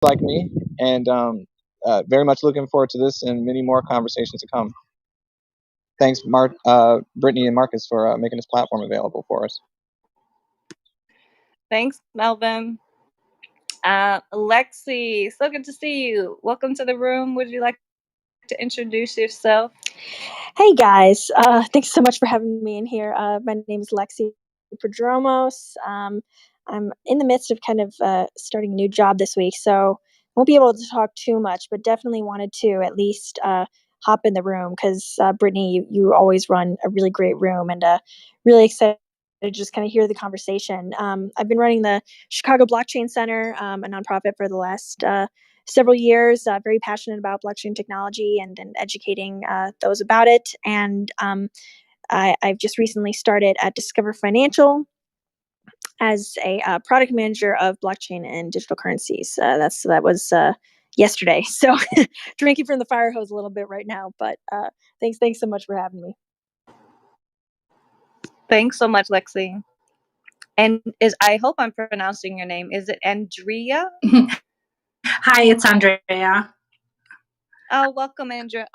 like me, and very much looking forward to this and many more conversations to come. Thanks, Brittany and Marcus, for making this platform available for us. Thanks, Melvin. Lexi, so good to see you. Welcome to the room. Would you like to introduce yourself? Hey guys, thanks so much for having me in here. My name is Lexi Prodromos. I'm in the midst of kind of starting a new job this week, so won't be able to talk too much, but definitely wanted to at least hop in the room because Brittany, you always run a really great room, and really excited to just kind of hear the conversation. I've been running the Chicago Blockchain Center, a nonprofit, for the last several years, very passionate about blockchain technology and educating those about it. And I've just recently started at Discover Financial as a product manager of blockchain and digital currencies. That was yesterday. So drinking from the fire hose a little bit right now, but thanks so much for having me. Thanks so much, Lexi. And I hope I'm pronouncing your name. Is it Andrea? Hi, it's Andrea. Oh, welcome, Andrea.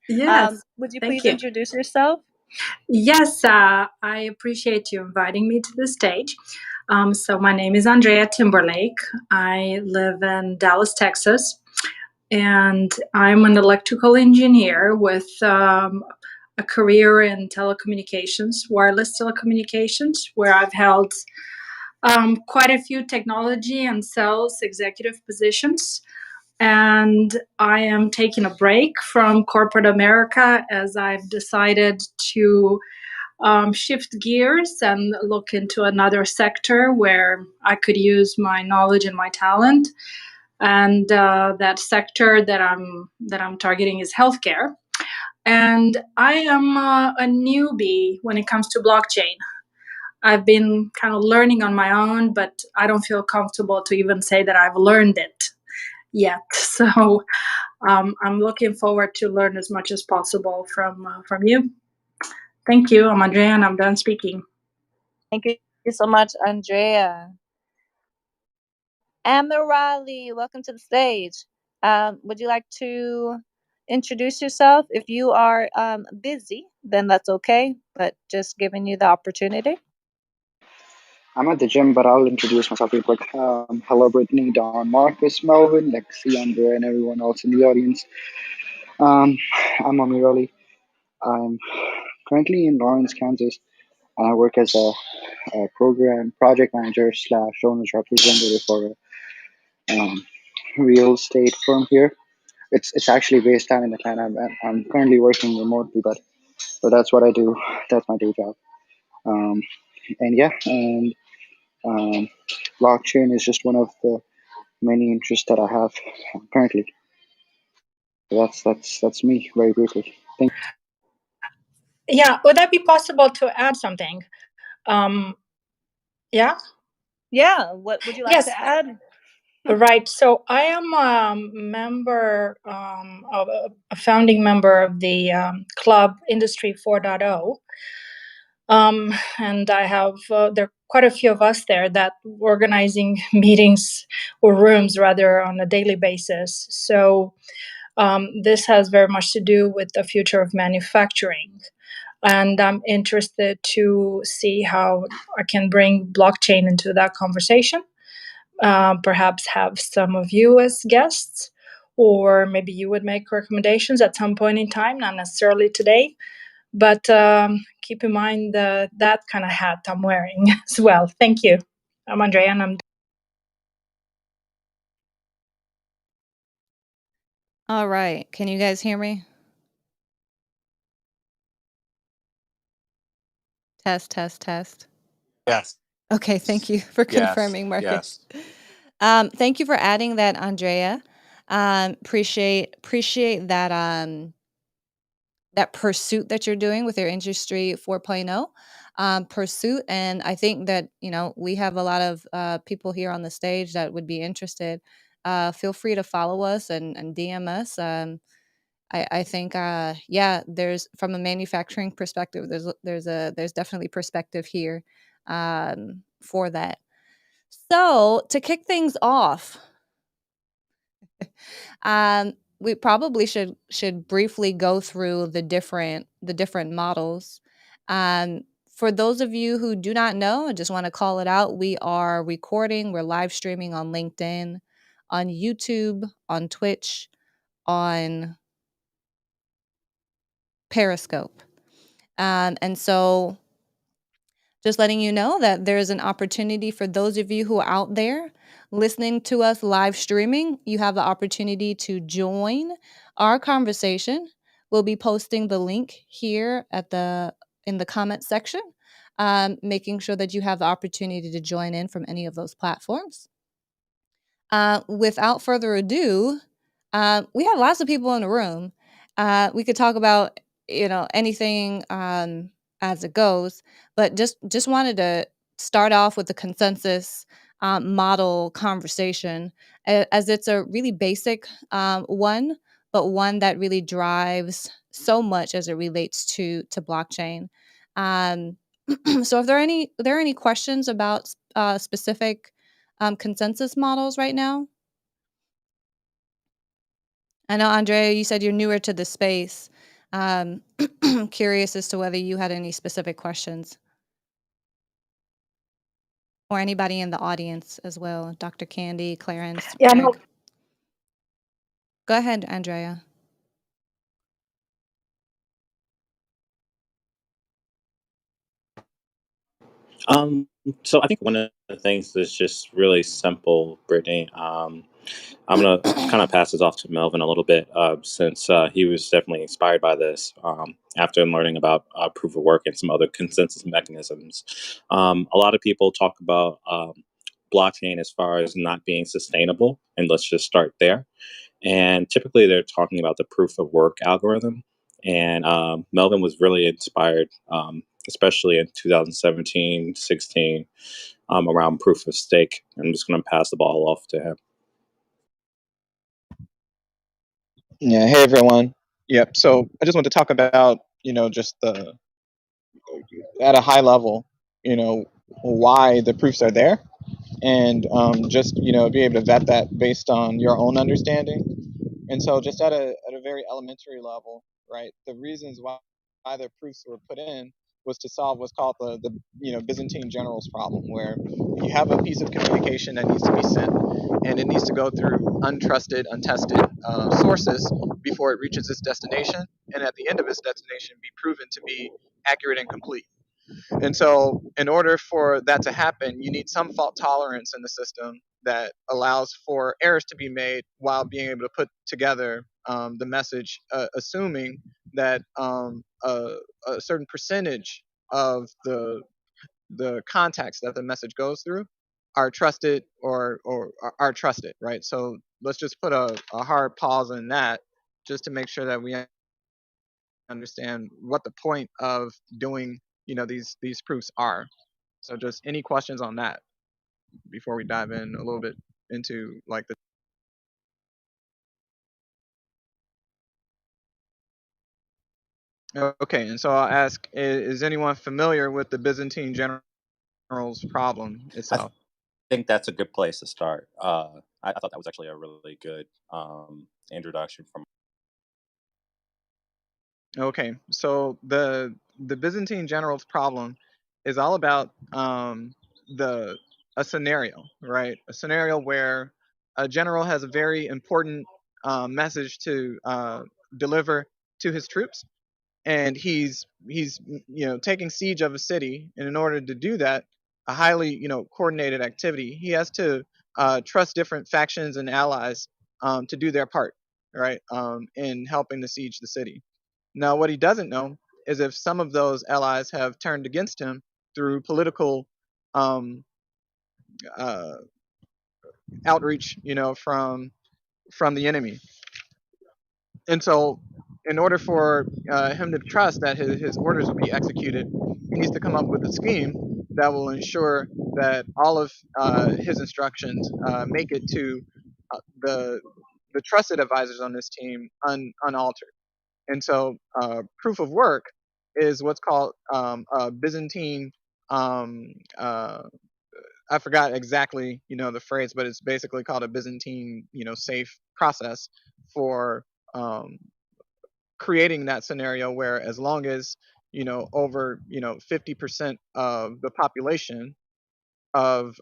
Yes. Would you please introduce yourself? Yes, I appreciate you inviting me to the stage. So my name is Andrea Timberlake. I live in Dallas, Texas, and I'm an electrical engineer with a career in telecommunications, wireless telecommunications, where I've held quite a few technology and sales executive positions. And I am taking a break from corporate America as I've decided to shift gears and look into another sector where I could use my knowledge and my talent. And that sector that I'm targeting is healthcare. And I am a newbie when it comes to blockchain. I've been kind of learning on my own, but I don't feel comfortable to even say that I've learned it yet. So I'm looking forward to learn as much as possible from you. Thank you. I'm Andrea, and I'm done speaking. Thank you so much, Andrea. Emma Riley, welcome to the stage. Would you like to introduce yourself? If you are busy, then that's okay, but just giving you the opportunity. I'm at the gym, but I'll introduce myself real quick. Hello, Brittany, Don, Marcus, Melvin, Lexi, Andrea, and everyone else in the audience. I'm Amirali. I'm currently in Lawrence, Kansas, and I work as a program project manager / owner's representative for a real estate firm here. It's actually based down in Atlanta. I'm currently working remotely, but that's what I do. That's my day job. And blockchain is just one of the many interests that I have currently. That's me very briefly. Thank you. Yeah, would that be possible to add something? Yeah. What would you like to add? Right. So I am a member, of a founding member of the club Industry 4.0. And I have there are quite a few of us there that organizing meetings or rooms rather on a daily basis. So this has very much to do with the future of manufacturing. And I'm interested to see how I can bring blockchain into that conversation. Perhaps have some of you as guests, or maybe you would make recommendations at some point in time, not necessarily today. But keep in mind that kind of hat I'm wearing as well. Thank you. I'm Andrea, and I'm. All right. Can you guys hear me? Test, test, test. Yes. Okay. Thank you for confirming, Marcus. Yes. Thank you for adding that, Andrea. Appreciate that that pursuit that you're doing with your Industry 4.0 pursuit. And I think that, we have a lot of people here on the stage that would be interested. Feel free to follow us and DM us. I think, there's, from a manufacturing perspective, there's definitely perspective here for that. So to kick things off, We probably should briefly go through the different models. For those of you who do not know, I just want to call it out. We are recording. We're live streaming on LinkedIn, on YouTube, on Twitch, on Periscope. And so just letting you know that there's an opportunity for those of you who are out there listening to us live streaming. You have the opportunity to join our conversation. We'll be posting the link here in the comment section, making sure that you have the opportunity to join in from any of those platforms. Without further ado, we have lots of people in the room. We could talk about anything as it goes, but just wanted to start off with the consensus model conversation, as it's a really basic one, but one that really drives so much as it relates to blockchain. Um, so, if there are any questions about specific consensus models right now? I know, Andrea, you said you're newer to the space. I'm curious as to whether you had any specific questions, or anybody in the audience as well. Dr. Candy, Clarence, Yeah, Greg. Go ahead, Andrea. So I think one of the things is just really simple, Brittany. I'm gonna kind of pass this off to Melvin a little bit, since he was definitely inspired by this after learning about proof of work and some other consensus mechanisms. A lot of people talk about blockchain as far as not being sustainable, and let's just start there. And typically, they're talking about the proof of work algorithm. And Melvin was really inspired, especially in 2017, 16, around proof of stake. I'm just going to pass the ball off to him. Yeah. Hey, everyone. Yep. So I just want to talk about, just at a high level, why the proofs are there, and just, be able to vet that based on your own understanding. And so, just at a very elementary level, right? The reasons why the proofs were put in was to solve what's called the Byzantine generals problem, where you have a piece of communication that needs to be sent, and it needs to go through untrusted, untested sources before it reaches its destination, and at the end of its destination, be proven to be accurate and complete. And so, in order for that to happen, you need some fault tolerance in the system that allows for errors to be made while being able to put together the message, assuming that a certain percentage of the contacts that the message goes through are trusted or are trusted, right? So let's just put a hard pause in that, just to make sure that we understand what the point of doing these proofs are. So just any questions on that before we dive in a little bit into like the okay. And so I'll ask, is anyone familiar with the Byzantine generals problem I itself? think that's a good place to start. I thought that was actually a really good introduction from. Okay, so the Byzantine generals problem is all about the a scenario, right? A scenario where a general has a very important message to deliver to his troops, and he's taking siege of a city, and in order to do that, a highly coordinated activity, he has to trust different factions and allies to do their part, right, in helping to siege the city. Now, what he doesn't know is if some of those allies have turned against him through political um, uh, outreach, from the enemy. And so, in order for him to trust that his orders will be executed, he needs to come up with a scheme that will ensure that all of his instructions make it to the trusted advisors on this team unaltered. And so, proof of work is what's called a Byzantine um, uh, I forgot exactly, the phrase, but it's basically called a Byzantine, safe process for um, creating that scenario where as long as, over, 50% of the population of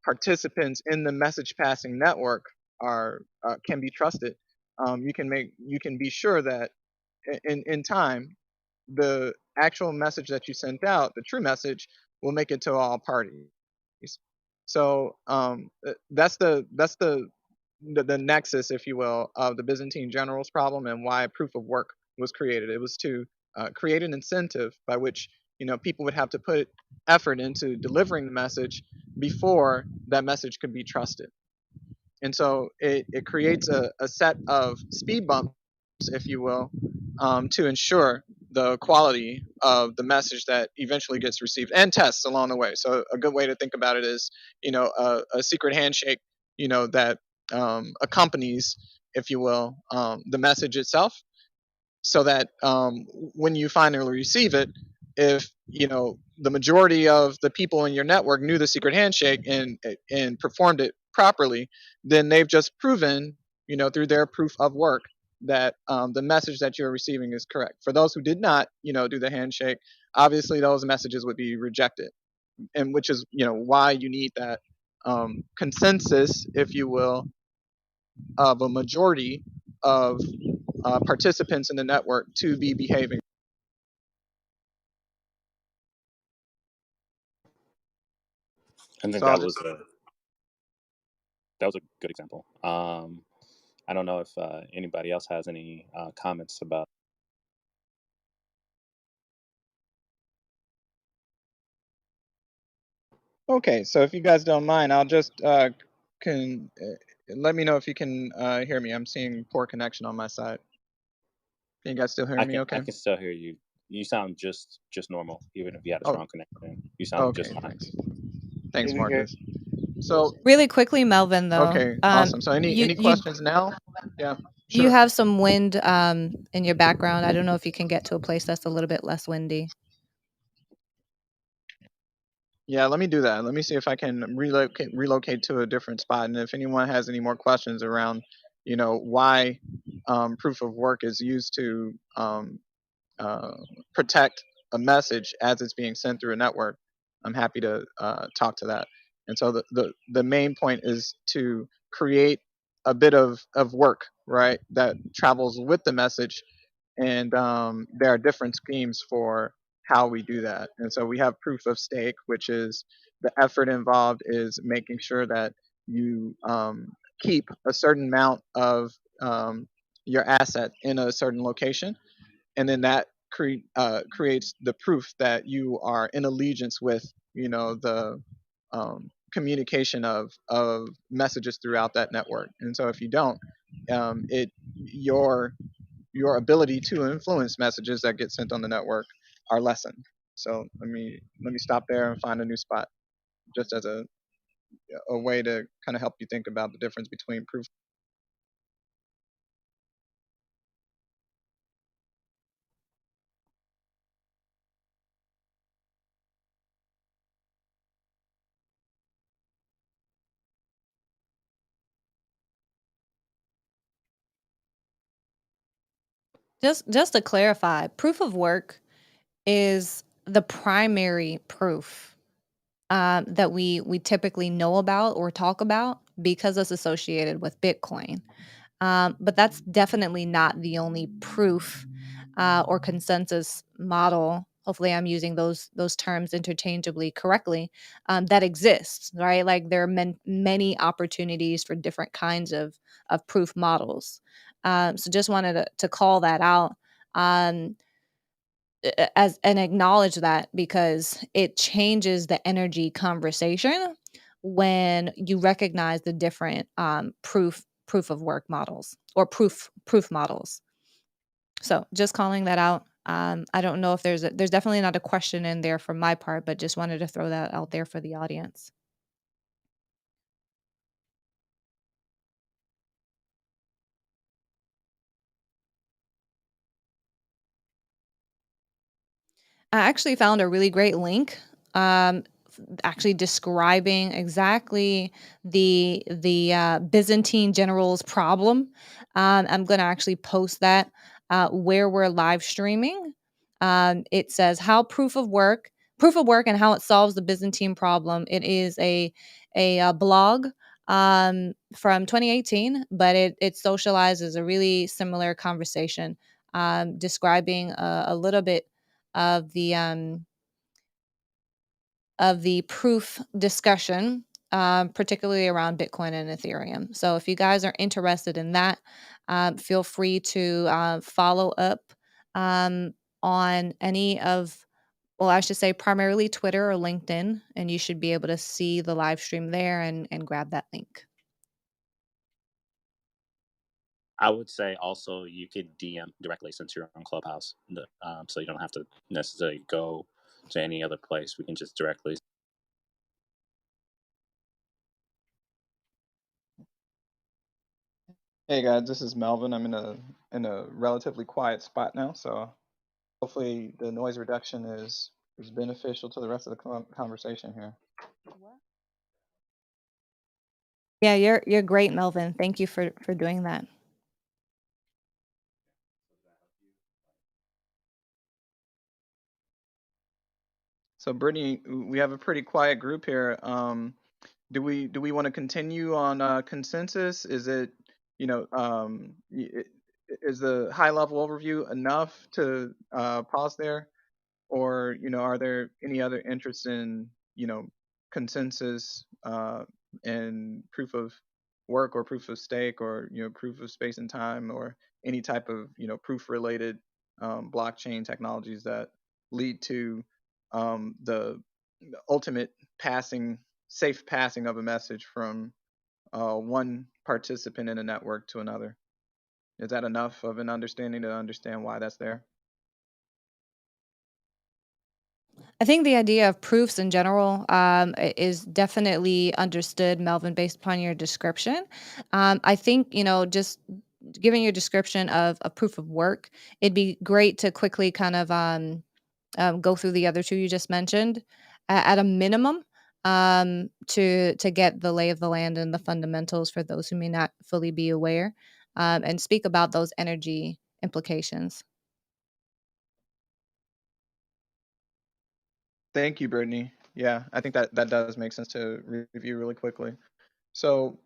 participants in the message passing network are can be trusted, you can be sure that in time the actual message that you sent out, the true message, will make it to all parties. So that's the nexus, if you will, of the Byzantine generals problem and why proof of work was created. It was to create an incentive by which people would have to put effort into delivering the message before that message could be trusted. And so it creates a set of speed bumps, if you will, to ensure the quality of the message that eventually gets received, and tests along the way. So a good way to think about it is, a secret handshake, that accompanies, if you will, the message itself, so that when you finally receive it, if the majority of the people in your network knew the secret handshake and performed it properly, then they've just proven, through their proof of work, that the message that you're receiving is correct. For those who did not, do the handshake, obviously those messages would be rejected, and which is why you need that consensus, if you will, of a majority of participants in the network to be behaving. I think So I'll just that was a good example. I don't know if anybody else has any comments about. Okay. So if you guys don't mind, I'll just can let me know if you can hear me. I'm seeing poor connection on my side. Can you guys still hear me? I Okay. can still hear you. You sound just normal, even if you had a Oh, strong connection. You sound just okay. fine. Thanks, Marcus. So Really quickly, Melvin, though, okay, awesome. So any you any you questions now? Yeah, you sure. have some wind in your background. I don't know if you can get to a place that's a little bit less windy. Yeah, let me do that. Let me see if I can relocate to a different spot. And if anyone has any more questions around, why proof of work is used to uh, protect a message as it's being sent through a network, I'm happy to talk to that. And so the main point is to create a bit of work, right, that travels with the message. And there are different schemes for how we do that. And so we have proof of stake, which is the effort involved is making sure that you keep a certain amount of your asset in a certain location, and then that creates the proof that you are in allegiance with, the communication of messages throughout that network. And so if you don't, it your ability to influence messages that get sent on the network are lessened. So let me stop there and find a new spot, just as a way to kind of help you think about the difference between proof. Just to clarify, proof of work is the primary proof that we typically know about or talk about because it's associated with Bitcoin. But that's definitely not the only proof or consensus model. Hopefully, I'm using those terms interchangeably correctly. That exists, right? Like there are many opportunities for different kinds of proof models. So just wanted to call that out. Um, as and acknowledge that because it changes the energy conversation when you recognize the different proof of work models or proof models. So just calling that out. I don't know if there's definitely not a question in there from my part, but just wanted to throw that out there for the audience. I actually found a really great link actually describing exactly the Byzantine general's problem. I'm going to actually post that where we're live streaming. It says how proof of work and how it solves the Byzantine problem. It is a blog from 2018, but it socializes a really similar conversation, describing a little bit of the proof discussion, particularly around Bitcoin and Ethereum. So if you guys are interested in that, feel free to follow up on any of, well, I should say primarily Twitter or LinkedIn, and you should be able to see the live stream there and grab that link. I would say also you could DM directly since you're on Clubhouse, so you don't have to necessarily go to any other place. We can just directly. Hey guys, this is Melvin. I'm in a relatively quiet spot now, so hopefully the noise reduction is beneficial to the rest of the conversation here. Yeah, you're great, Melvin. Thank you for doing that. So Brittany, we have a pretty quiet group here. Do we want to continue on consensus? Is it, is the high level overview enough to pause there? Or, are there any other interests in, consensus and proof of work or proof of stake or, proof of space and time or any type of, proof related blockchain technologies that lead to the ultimate safe passing of a message from one participant in a network to another? Is that enough of an understanding to understand why that's there? I think the idea of proofs in general is definitely understood, Melvin, based upon your description. I think, just giving your description of a proof of work, it'd be great to quickly kind of go through the other two you just mentioned at a minimum, to get the lay of the land and the fundamentals for those who may not fully be aware, and speak about those energy implications. Thank you, Brittany. Yeah, I think that does make sense to review really quickly. So,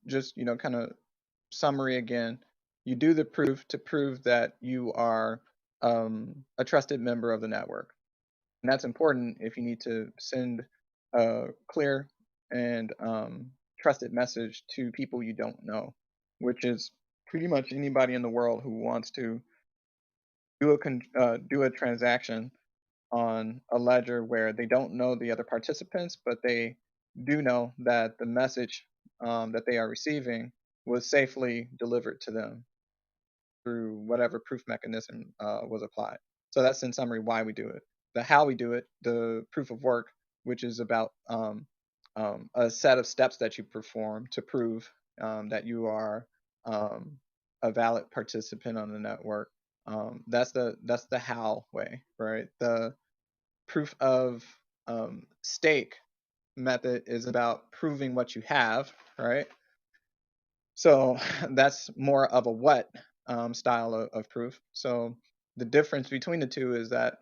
just, kind of summary again. You do the proof to prove that you are a trusted member of the network. And that's important if you need to send a clear and trusted message to people you don't know, which is pretty much anybody in the world who wants to do a transaction on a ledger where they don't know the other participants, but they do know that the message that they are receiving was safely delivered to them through whatever proof mechanism was applied. So that's in summary why we do it. The how we do it, the proof of work, which is about a set of steps that you perform to prove that you are a valid participant on the network. That's the how way, right? The proof of stake method is about proving what you have, right? So that's more of a what style of proof. So the difference between the two is that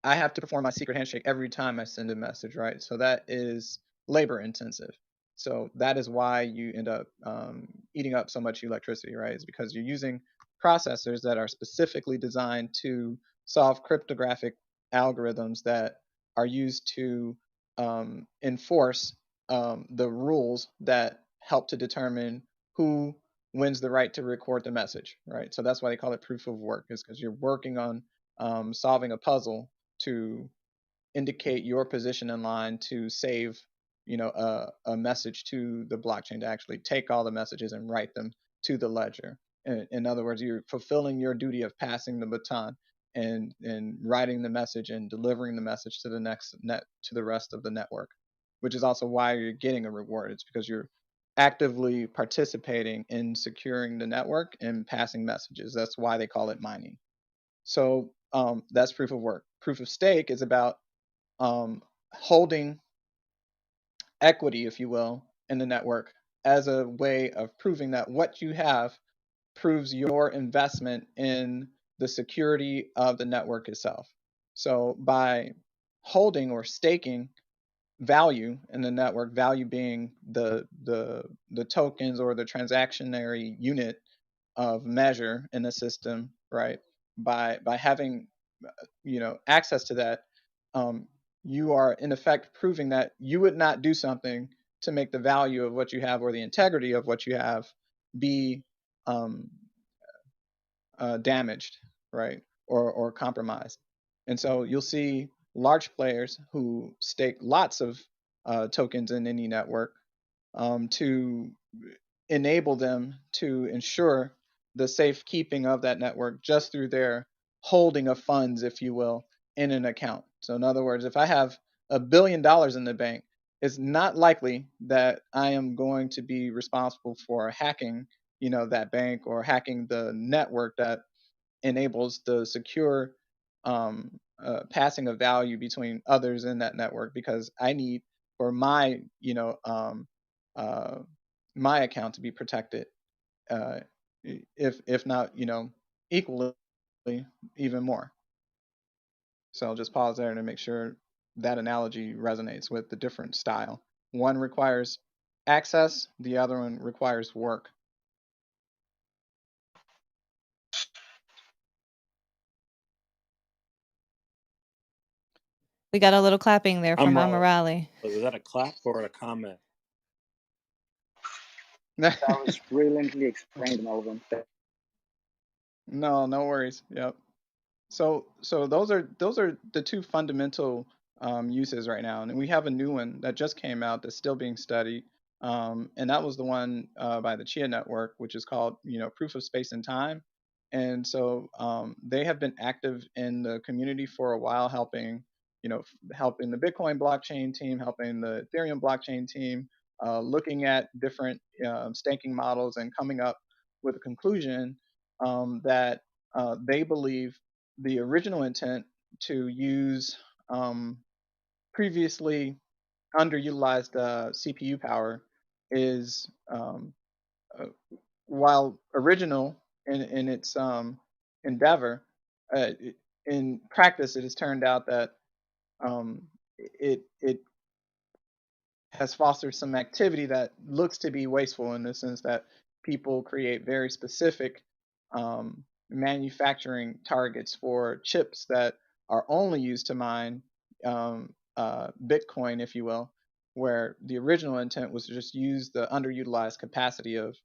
I have to perform my secret handshake every time I send a message, right? So that is labor intensive. So that is why you end up eating up so much electricity, right? Is because you're using processors that are specifically designed to solve cryptographic algorithms that are used to enforce the rules that help to determine who wins the right to record the message, right? So that's why they call it proof of work, is because you're working on solving a puzzle to indicate your position in line to save, a message to the blockchain, to actually take all the messages and write them to the ledger. In other words, you're fulfilling your duty of passing the baton and writing the message and delivering the message to the next net to the rest of the network, which is also why you're getting a reward. It's because you're actively participating in securing the network and passing messages. That's why they call it mining. So that's proof of work. Proof of stake is about holding equity, if you will, in the network as a way of proving that what you have proves your investment in the security of the network itself. So by holding or staking value in the network, value being the tokens or the transactionary unit of measure in the system, right? By having access to that, um, you are in effect proving that you would not do something to make the value of what you have or the integrity of what you have be um, damaged, right, or compromised. And so you'll see large players who stake lots of tokens in any network to enable them to ensure the safekeeping of that network just through their holding of funds, if you will, in an account. So, in other words, if I have $1 billion in the bank, it's not likely that I am going to be responsible for hacking, that bank or hacking the network that enables the secure passing of value between others in that network, because I need for uh, my account to be protected, uh, if not equally, even more. So I'll just pause there to make sure that analogy resonates with the different style. One requires access, the other one requires work. We got a little clapping there from I'm rolling. Amarali. Was that a clap or a comment? That was brilliantly explained, Melvin. No worries. Yep. So those are the two fundamental uses right now, and we have a new one that just came out that's still being studied, and that was the one by the Chia Network, which is called proof of space and time. And so they have been active in the community for a while, helping helping the Bitcoin blockchain team, helping the Ethereum blockchain team, looking at different staking models and coming up with a conclusion that they believe the original intent to use previously underutilized CPU power is, uh, while original in its endeavor, in practice it has turned out that it has fostered some activity that looks to be wasteful, in the sense that people create very specific manufacturing targets for chips that are only used to mine Bitcoin, if you will, where the original intent was to just use the underutilized capacity of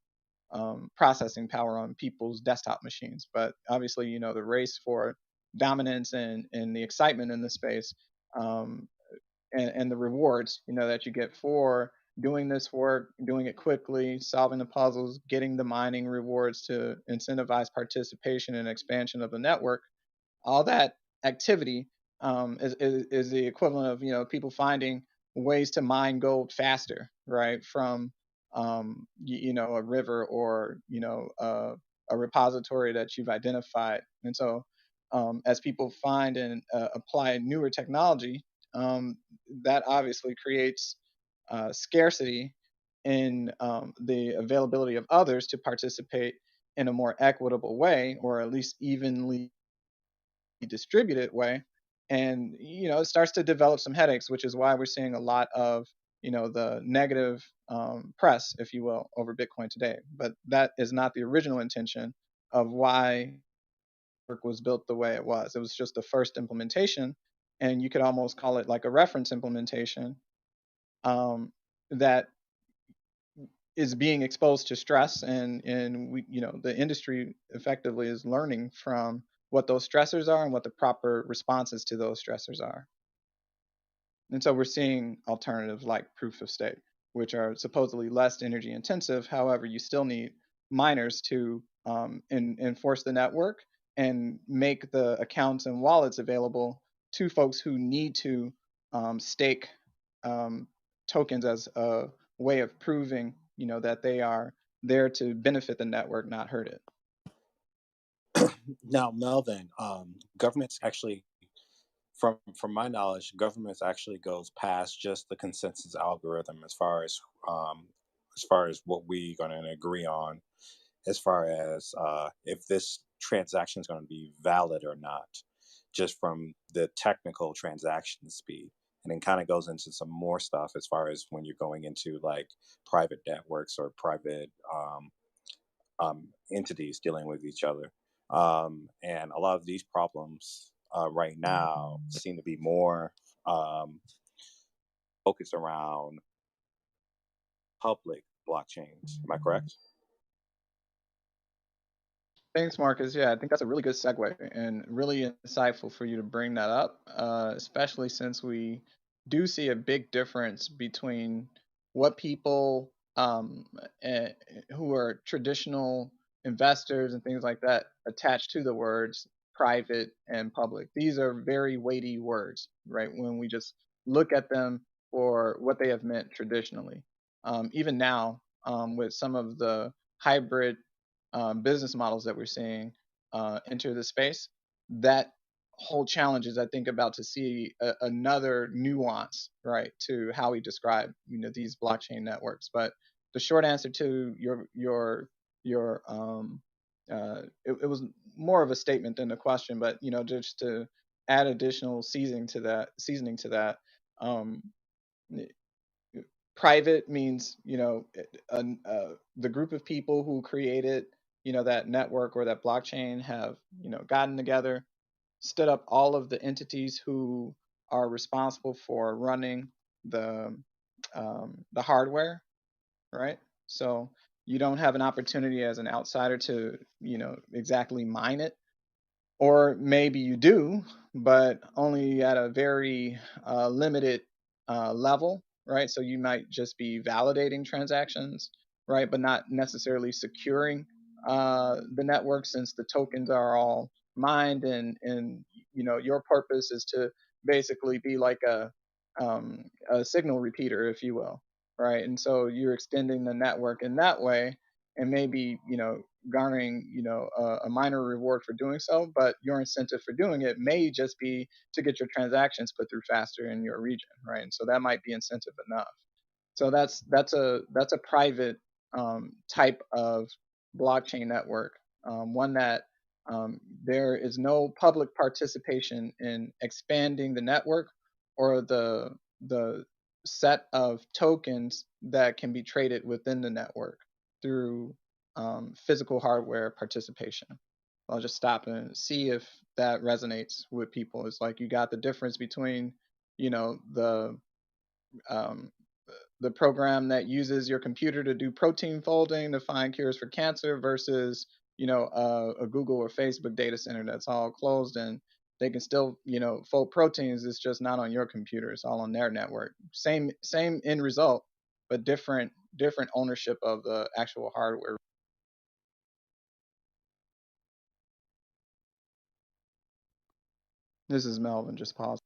processing power on people's desktop machines. But obviously, the race for dominance and the excitement in the space, um, and the rewards that you get for doing this work, doing it quickly, solving the puzzles, getting the mining rewards to incentivize participation and expansion of the network. All that activity is the equivalent of people finding ways to mine gold faster, right, from a river, or a repository that you've identified. And so as people find and apply newer technology, that obviously creates scarcity in the availability of others to participate in a more equitable way, or at least evenly distributed way. And it starts to develop some headaches, which is why we're seeing a lot of the negative press, if you will, over Bitcoin today. But that is not the original intention of why work was built the way it was. It was just the first implementation, and you could almost call it like a reference implementation, that is being exposed to stress, and we the industry effectively is learning from what those stressors are and what the proper responses to those stressors are. And so we're seeing alternatives like proof of stake, which are supposedly less energy intensive. However, you still need miners to enforce the network and make the accounts and wallets available to folks who need to stake um, tokens as a way of proving, that they are there to benefit the network, not hurt it. Now, Melvin, governments actually from my knowledge, governments actually goes past just the consensus algorithm as far as what we're going to agree on, as far as if this transaction is going to be valid or not, just from the technical transaction speed. And then kind of goes into some more stuff as far as when you're going into like private networks or private entities dealing with each other. And a lot of these problems right now seem to be more um, focused around public blockchains. Am I correct? Thanks, Marcus. Yeah, I think that's a really good segue and really insightful for you to bring that up, especially since we do see a big difference between what people eh, who are traditional investors and things like that attach to the words private and public. These are very weighty words, right? When we just look at them for what they have meant traditionally. Even now, with some of the hybrid business models that we're seeing enter the space, that whole challenge is, I think, about to see another nuance, right, to how we describe, these blockchain networks. But the short answer to it was more of a statement than a question, but just to add additional seasoning to that. Um, Private means the group of people who created that network or that blockchain have gotten together, stood up all of the entities who are responsible for running the hardware, right? So you don't have an opportunity as an outsider to exactly mine it, or maybe you do, but only at a very limited level, right? So you might just be validating transactions, right, but not necessarily securing the network, since the tokens are all mined, and your purpose is to basically be like a signal repeater, if you will, right? And so you're extending the network in that way, and maybe garnering a minor reward for doing so, but your incentive for doing it may just be to get your transactions put through faster in your region, right? And so that might be incentive enough. So that's a private type of blockchain network, one that there is no public participation in expanding the network or the set of tokens that can be traded within the network through physical hardware participation. I'll just stop and see if that resonates with people. It's like you got the difference between, the um, the program that uses your computer to do protein folding to find cures for cancer versus a Google or Facebook data center that's all closed, and they can still fold proteins. It's just not on your computer. It's all on their network. Same end result, but different ownership of the actual hardware. This is Melvin. Just pause.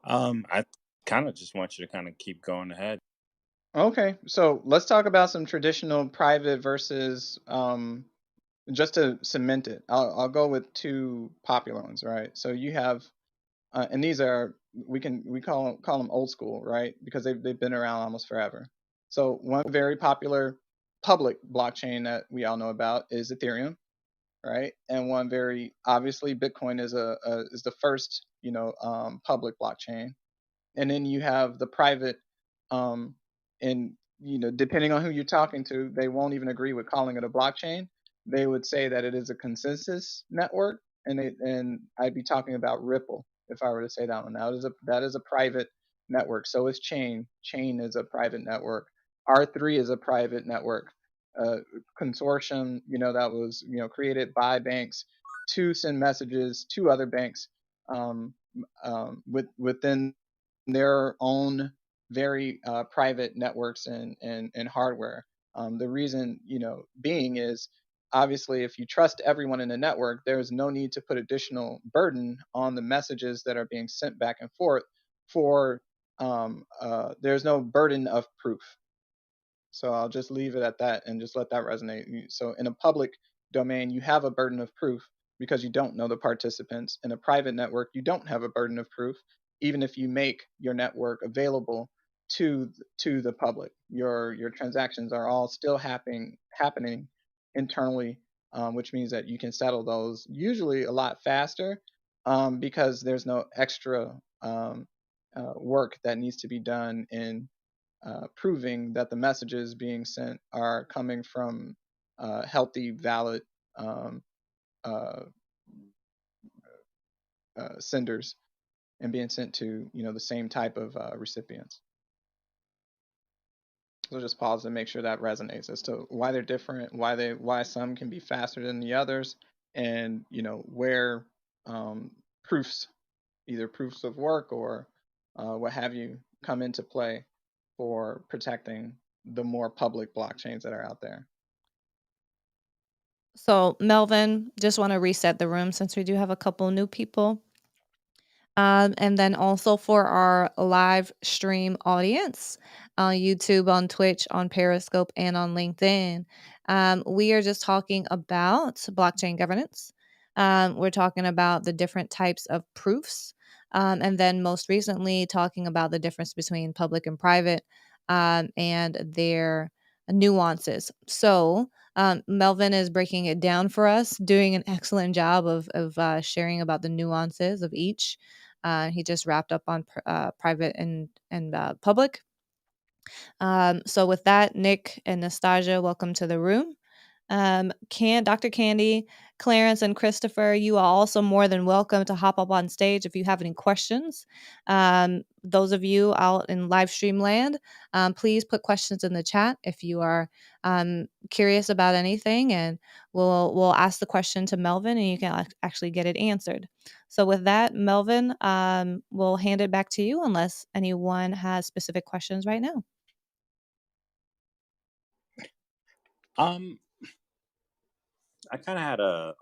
I kind of just want you to kind of keep going ahead. Okay, so let's talk about some traditional private versus just to cement it. I'll go with two popular ones, right? So you have, and these are we call them old school, right? Because they've been around almost forever. So one very popular public blockchain that we all know about is Ethereum, right? And one very obviously Bitcoin is the first public blockchain, and then you have the private, um, and depending on who you're talking to, they won't even agree with calling it a blockchain. They would say that it is a consensus network, and I'd be talking about Ripple if I were to say that one. That is a private network. So is Chain. Chain is a private network. R3 is a private network, uh, consortium, that was created by banks to send messages to other banks, within their own very private networks and hardware. The reason, being is obviously if you trust everyone in the network, there's no need to put additional burden on the messages that are being sent back and forth for there's no burden of proof. So I'll just leave it at that and just let that resonate. So in a public domain, you have a burden of proof because you don't know the participants. In a private network, you don't have a burden of proof, even if you make your network available to the public. Your transactions are all still happening internally, which means that you can settle those usually a lot faster because there's no extra work that needs to be done in proving that the messages being sent are coming from healthy, valid um, uh, senders and being sent to the same type of recipients. So just pause and make sure that resonates as to why they're different, why some can be faster than the others, and where proofs, either proofs of work or what have you, come into play for protecting the more public blockchains that are out there. So, Melvin, just want to reset the room since we do have a couple new people. And then also for our live stream audience on YouTube, on Twitch, on Periscope, and on LinkedIn, we are just talking about blockchain governance. We're talking about the different types of proofs. And then most recently, talking about the difference between public and private and their nuances. So, Melvin is breaking it down for us, doing an excellent job of sharing about the nuances of each. He just wrapped up on private and public. So with that, Nick and Nastasia, welcome to the room. Dr. Candy, Clarence, and Christopher, you are also more than welcome to hop up on stage if you have any questions. Those of you out in live stream land, please put questions in the chat if you are curious about anything, and we'll ask the question to Melvin, and you can actually get it answered. So with that, Melvin, we'll hand it back to you unless anyone has specific questions right now. I kind of had a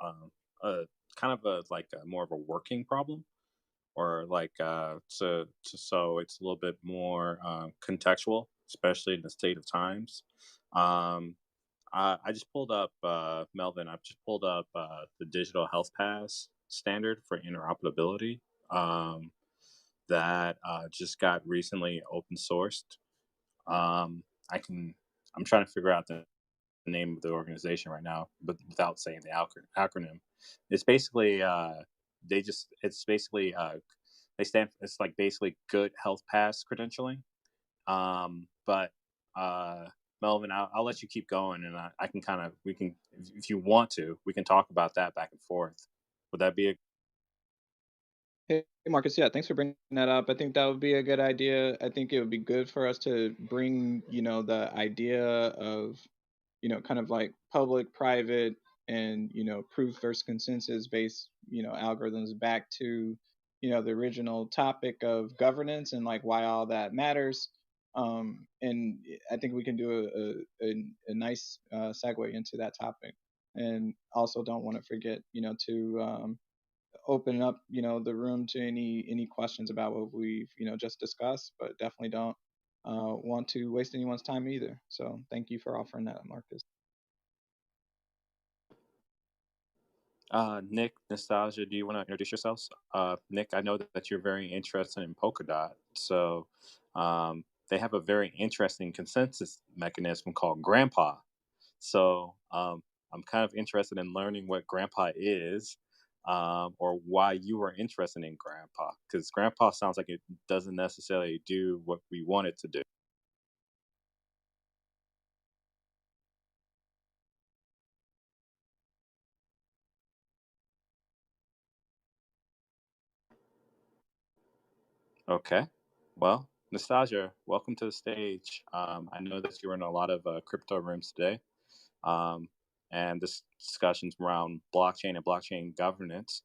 kind of a more of a working problem, or so it's a little bit more contextual, especially in the state of times. I just pulled up Melvin. I've just pulled up the digital health pass standard for interoperability that just got recently open sourced. Um, I'm trying to figure out the name of the organization right now, but without saying the acronym. It's basically it's basically they stand. It's like basically good health pass credentialing. But Melvin, I'll let you keep going, and I can kind of we can if you want to we can talk about that back and forth. Would that be a Hey, Marcus, yeah, thanks for bringing that up. I think that would be a good idea. I think it would be good for us to bring, the idea of, kind of like public, private, and, proof versus consensus based, algorithms back to, the original topic of governance and like why all that matters. And I think we can do a nice segue into that topic. And also don't want to forget, to open up the room to any questions about what we've just discussed, but definitely don't want to waste anyone's time either. So thank you for offering that, Marcus. Nick, Nostalgia, do you want to introduce yourselves? Nick, I know that you're very interested in Polkadot, so they have a very interesting consensus mechanism called Grandpa. So I'm kind of interested in learning what Grandpa is, or why you are interested in Grandpa, because Grandpa sounds like it doesn't necessarily do what we want it to do. Okay. Well, Nastasia, welcome to the stage. I know that you're in a lot of crypto rooms today, um, and this discussions around blockchain and blockchain governance.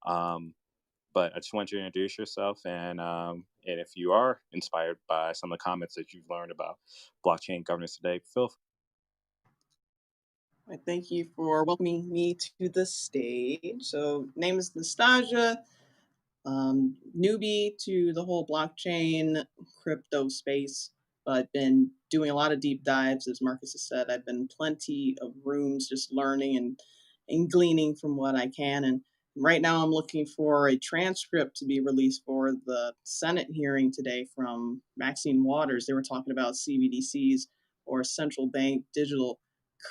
Um, but I just want you to introduce yourself, and if you are inspired by some of the comments that you've learned about blockchain governance today, feel free. Right, thank you for welcoming me to the stage. So, name is Nastasia. newbie to the whole blockchain crypto space, but been doing a lot of deep dives. As Marcus has said, I've been in plenty of rooms just learning and gleaning from what I can. And right now I'm looking for a transcript to be released for the Senate hearing today from Maxine Waters. They were talking about CBDCs, or central bank digital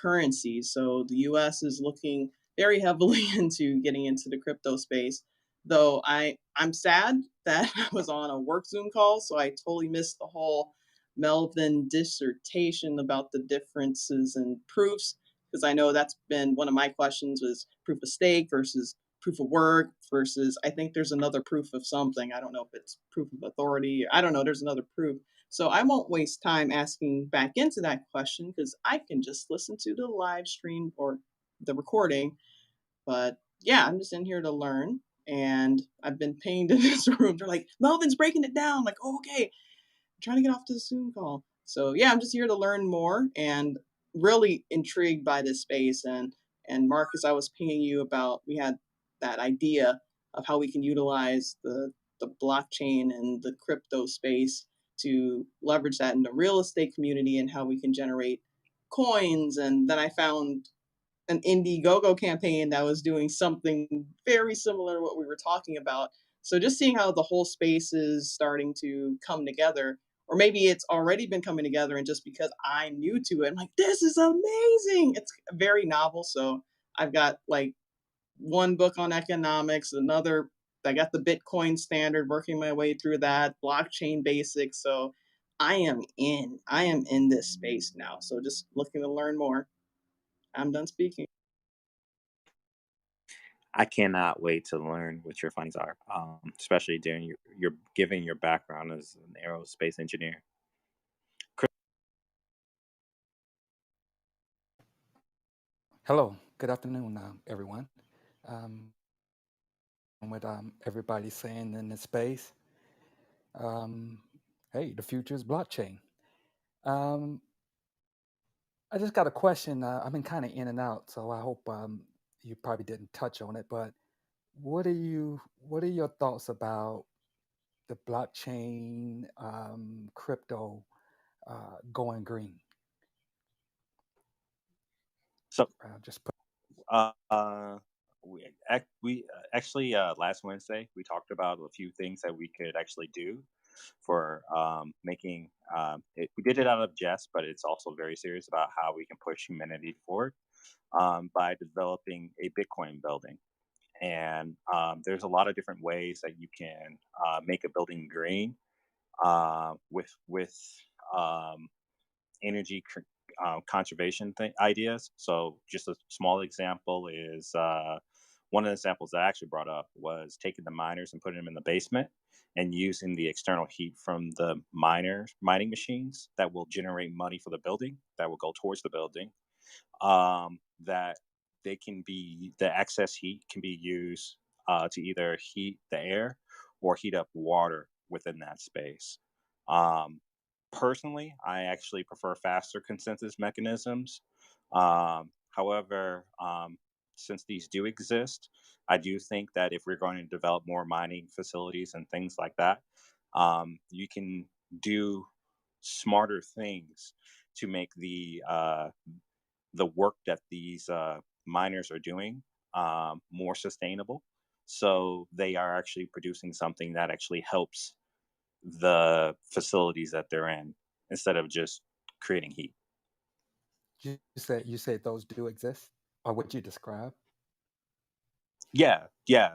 currencies. So the US is looking very heavily into getting into the crypto space. Though I'm sad that I was on a work Zoom call, so I totally missed the whole Melvin dissertation about the differences in proofs, because I know that's been one of my questions, was proof of stake versus proof of work versus, I think there's another proof of something. I don't know if it's proof of authority. I don't know. There's another proof. So I won't waste time asking back into that question, because I can just listen to the live stream or the recording. But yeah, I'm just in here to learn. And I've been pinged in this room. They're like, Melvin's breaking it down. I'm like, oh, okay. I'm trying to get off to the Zoom call. So yeah, I'm just here to learn more and really intrigued by this space. And Marcus, I was pinging you about, we had that idea of how we can utilize the blockchain and the crypto space to leverage that in the real estate community, and how we can generate coins. And then I found an Indiegogo campaign that was doing something very similar to what we were talking about. So just seeing how the whole space is starting to come together, or maybe it's already been coming together, and just because I'm new to it, I'm like, this is amazing. It's very novel. So I've got like one book on economics, another, I got the Bitcoin standard, working my way through that, blockchain basics. So I am in this space now. So just looking to learn more. I'm done speaking. I cannot wait to learn what your findings are, especially during your given your background as an aerospace engineer. Hello, good afternoon, everyone. What everybody's saying in this space, hey, the future is blockchain. Um, I just got a question. I've been kind of in and out, so I hope you probably didn't touch on it. But what are your thoughts about the blockchain crypto going green? So Just put. we actually last Wednesday we talked about a few things that we could actually do for making it. We did it out of jest, but it's also very serious about how we can push humanity forward by developing a Bitcoin building. And there's a lot of different ways that you can make a building green with energy conservation ideas. So just a small example is one of the examples that I actually brought up was taking the miners and putting them in the basement and using the external heat from the mining machines that will generate money for the building that will go towards the building. That the excess heat can be used to either heat the air or heat up water within that space. Personally, I actually prefer faster consensus mechanisms. However, since these do exist, I do think that if we're going to develop more mining facilities and things like that, you can do smarter things to make the work that these miners are doing more sustainable. So they are actually producing something that actually helps the facilities that they're in instead of just creating heat. You said those do exist, or what you describe? Yeah.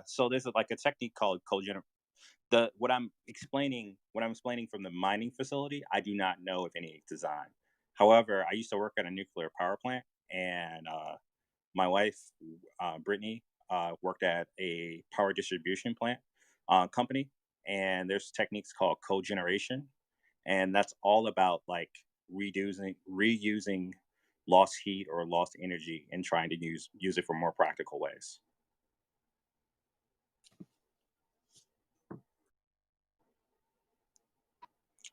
So there's like a technique called cogeneration. What I'm explaining from the mining facility, I do not know of any design. However, I used to work at a nuclear power plant, and my wife, Brittany, worked at a power distribution plant company, and there's techniques called cogeneration, and that's all about like reusing lost heat or lost energy and trying to use it for more practical ways.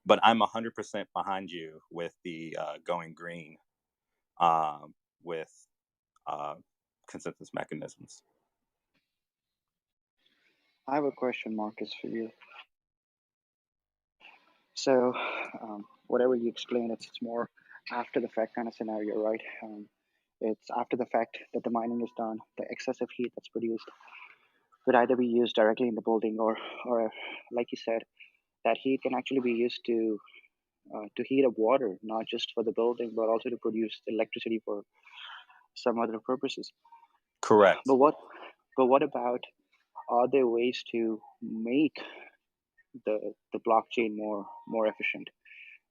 But I'm 100% behind you with the going green with consensus mechanisms. I have a question, Marcus, for you. So, whatever you explain, it's more after the fact kind of scenario, right? It's after the fact that the mining is done. The excessive heat that's produced could either be used directly in the building, or like you said, that heat can actually be used to heat up water, not just for the building, but also to produce electricity for some other purposes. Correct. But what about, are there ways to make the blockchain more efficient,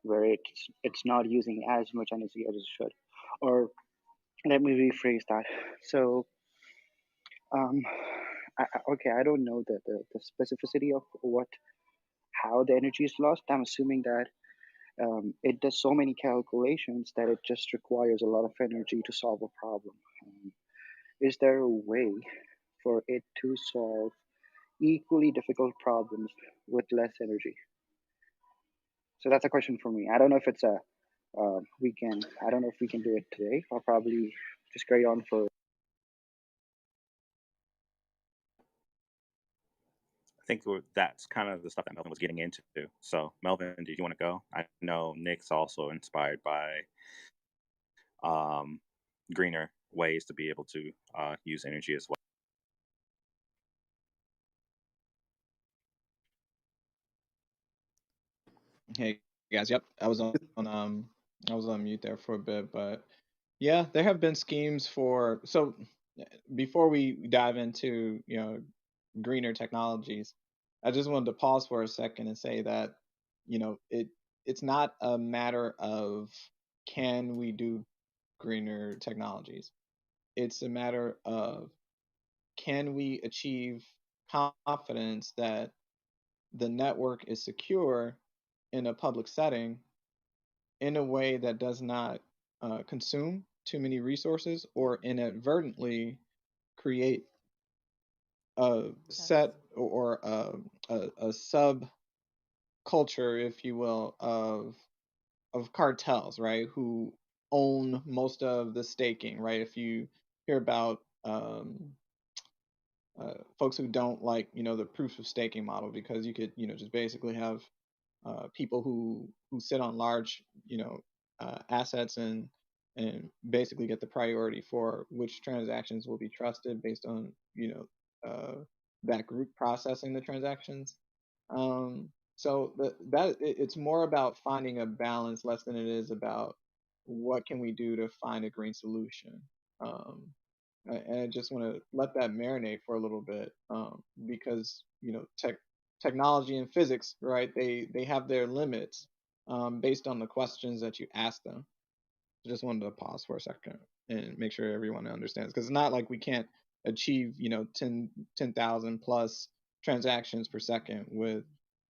where it's not using as much energy as it should? Or let me rephrase that. So, um, okay, I don't know the specificity of what how the energy is lost. I'm assuming that it does so many calculations that it just requires a lot of energy to solve a problem. Is there a way for it to solve equally difficult problems with less energy? So that's a question for me. I don't know if it's a we can. I don't know if we can do it today. I'll probably just carry on for. I think that's kind of the stuff that Melvin was getting into. So, Melvin, did you want to go? I know Nick's also inspired by um, greener ways to be able to use energy as well. Hey guys, yep, I was on mute there for a bit, but yeah, there have been schemes for. So before we dive into greener technologies, I just wanted to pause for a second and say that it's not a matter of can we do greener technologies. It's a matter of can we achieve confidence that the network is secure in a public setting in a way that does not consume too many resources or inadvertently create a set or a sub culture, if you will, of cartels, right? Who own most of the staking, right? If you hear about folks who don't like, the proof of staking model, because you could, just basically have people who sit on large, assets and basically get the priority for which transactions will be trusted based on, that group processing the transactions. So it's more about finding a balance less than it is about what can we do to find a green solution. Um, and I just want to let that marinate for a little bit, because technology and physics, right? They have their limits, based on the questions that you ask them. I just wanted to pause for a second and make sure everyone understands, because it's not like we can't achieve 10,000 plus transactions per second with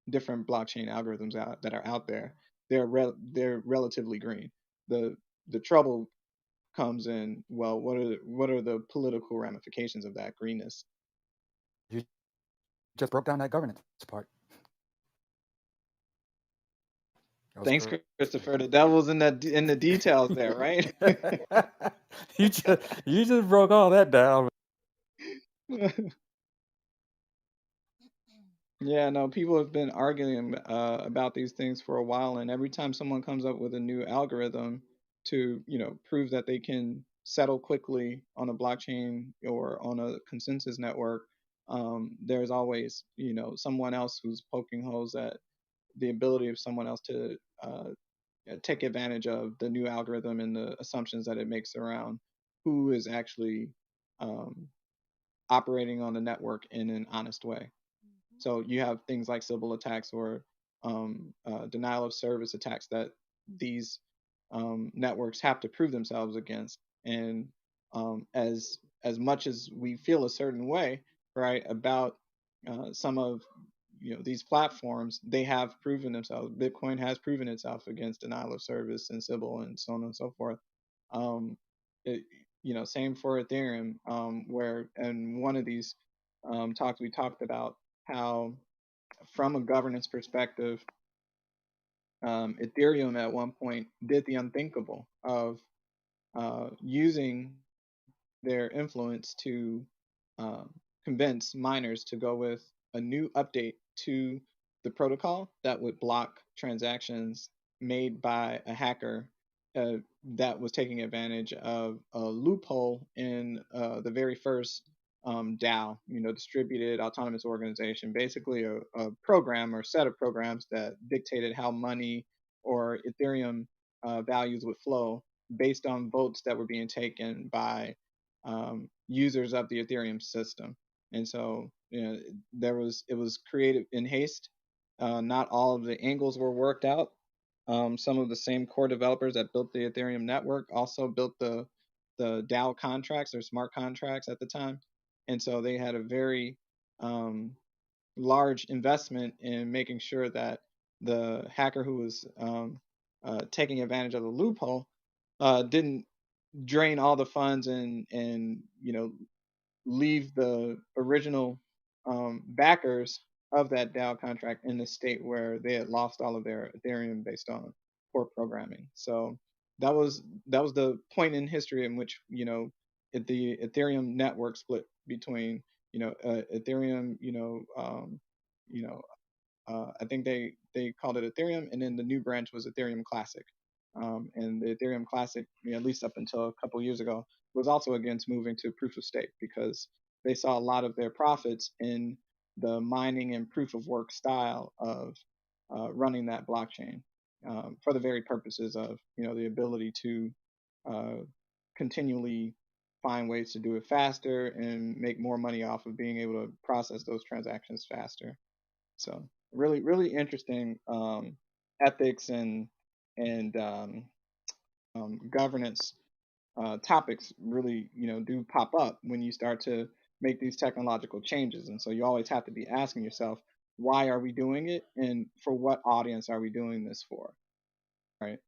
different blockchain algorithms that are out there. They're relatively green. The trouble comes in, well, what are the political ramifications of that greenness? You just broke down that governance part. Thanks, Christopher. The devil's in the details there, right? you just broke all that down. Yeah, no, people have been arguing about these things for a while, and every time someone comes up with a new algorithm to, prove that they can settle quickly on a blockchain or on a consensus network, there's always, someone else who's poking holes at the ability of someone else to take advantage of the new algorithm and the assumptions that it makes around who is actually um, operating on the network in an honest way. So you have things like Sybil attacks or denial of service attacks that these networks have to prove themselves against. And as much as we feel a certain way, right, about some of these platforms, they have proven themselves. Bitcoin has proven itself against denial of service and Sybil and so on and so forth. Um, it, same for Ethereum, where in one of these talks we talked about how, from a governance perspective, Ethereum at one point did the unthinkable of using their influence to convince miners to go with a new update to the protocol that would block transactions made by a hacker that was taking advantage of a loophole in the very first DAO, distributed autonomous organization, basically a program or set of programs that dictated how money or Ethereum values would flow based on votes that were being taken by users of the Ethereum system. And so, it was created in haste. Not all of the angles were worked out. Some of the same core developers that built the Ethereum network also built the DAO contracts or smart contracts at the time, and so they had a very large investment in making sure that the hacker who was taking advantage of the loophole didn't drain all the funds and leave the original backers of that DAO contract in the state where they had lost all of their Ethereum based on poor programming. So that was the point in history in which the Ethereum network split between Ethereum you know I think they called it Ethereum, and then the new branch was Ethereum Classic. And the Ethereum Classic, at least up until a couple years ago, was also against moving to proof of stake because they saw a lot of their profits in the mining and proof of work style of running that blockchain for the very purposes of the ability to uh, continually find ways to do it faster and make more money off of being able to process those transactions faster. So really, really interesting ethics and governance topics really do pop up when you start to make these technological changes. And so you always have to be asking yourself, why are we doing it, and for what audience are we doing this for? Right.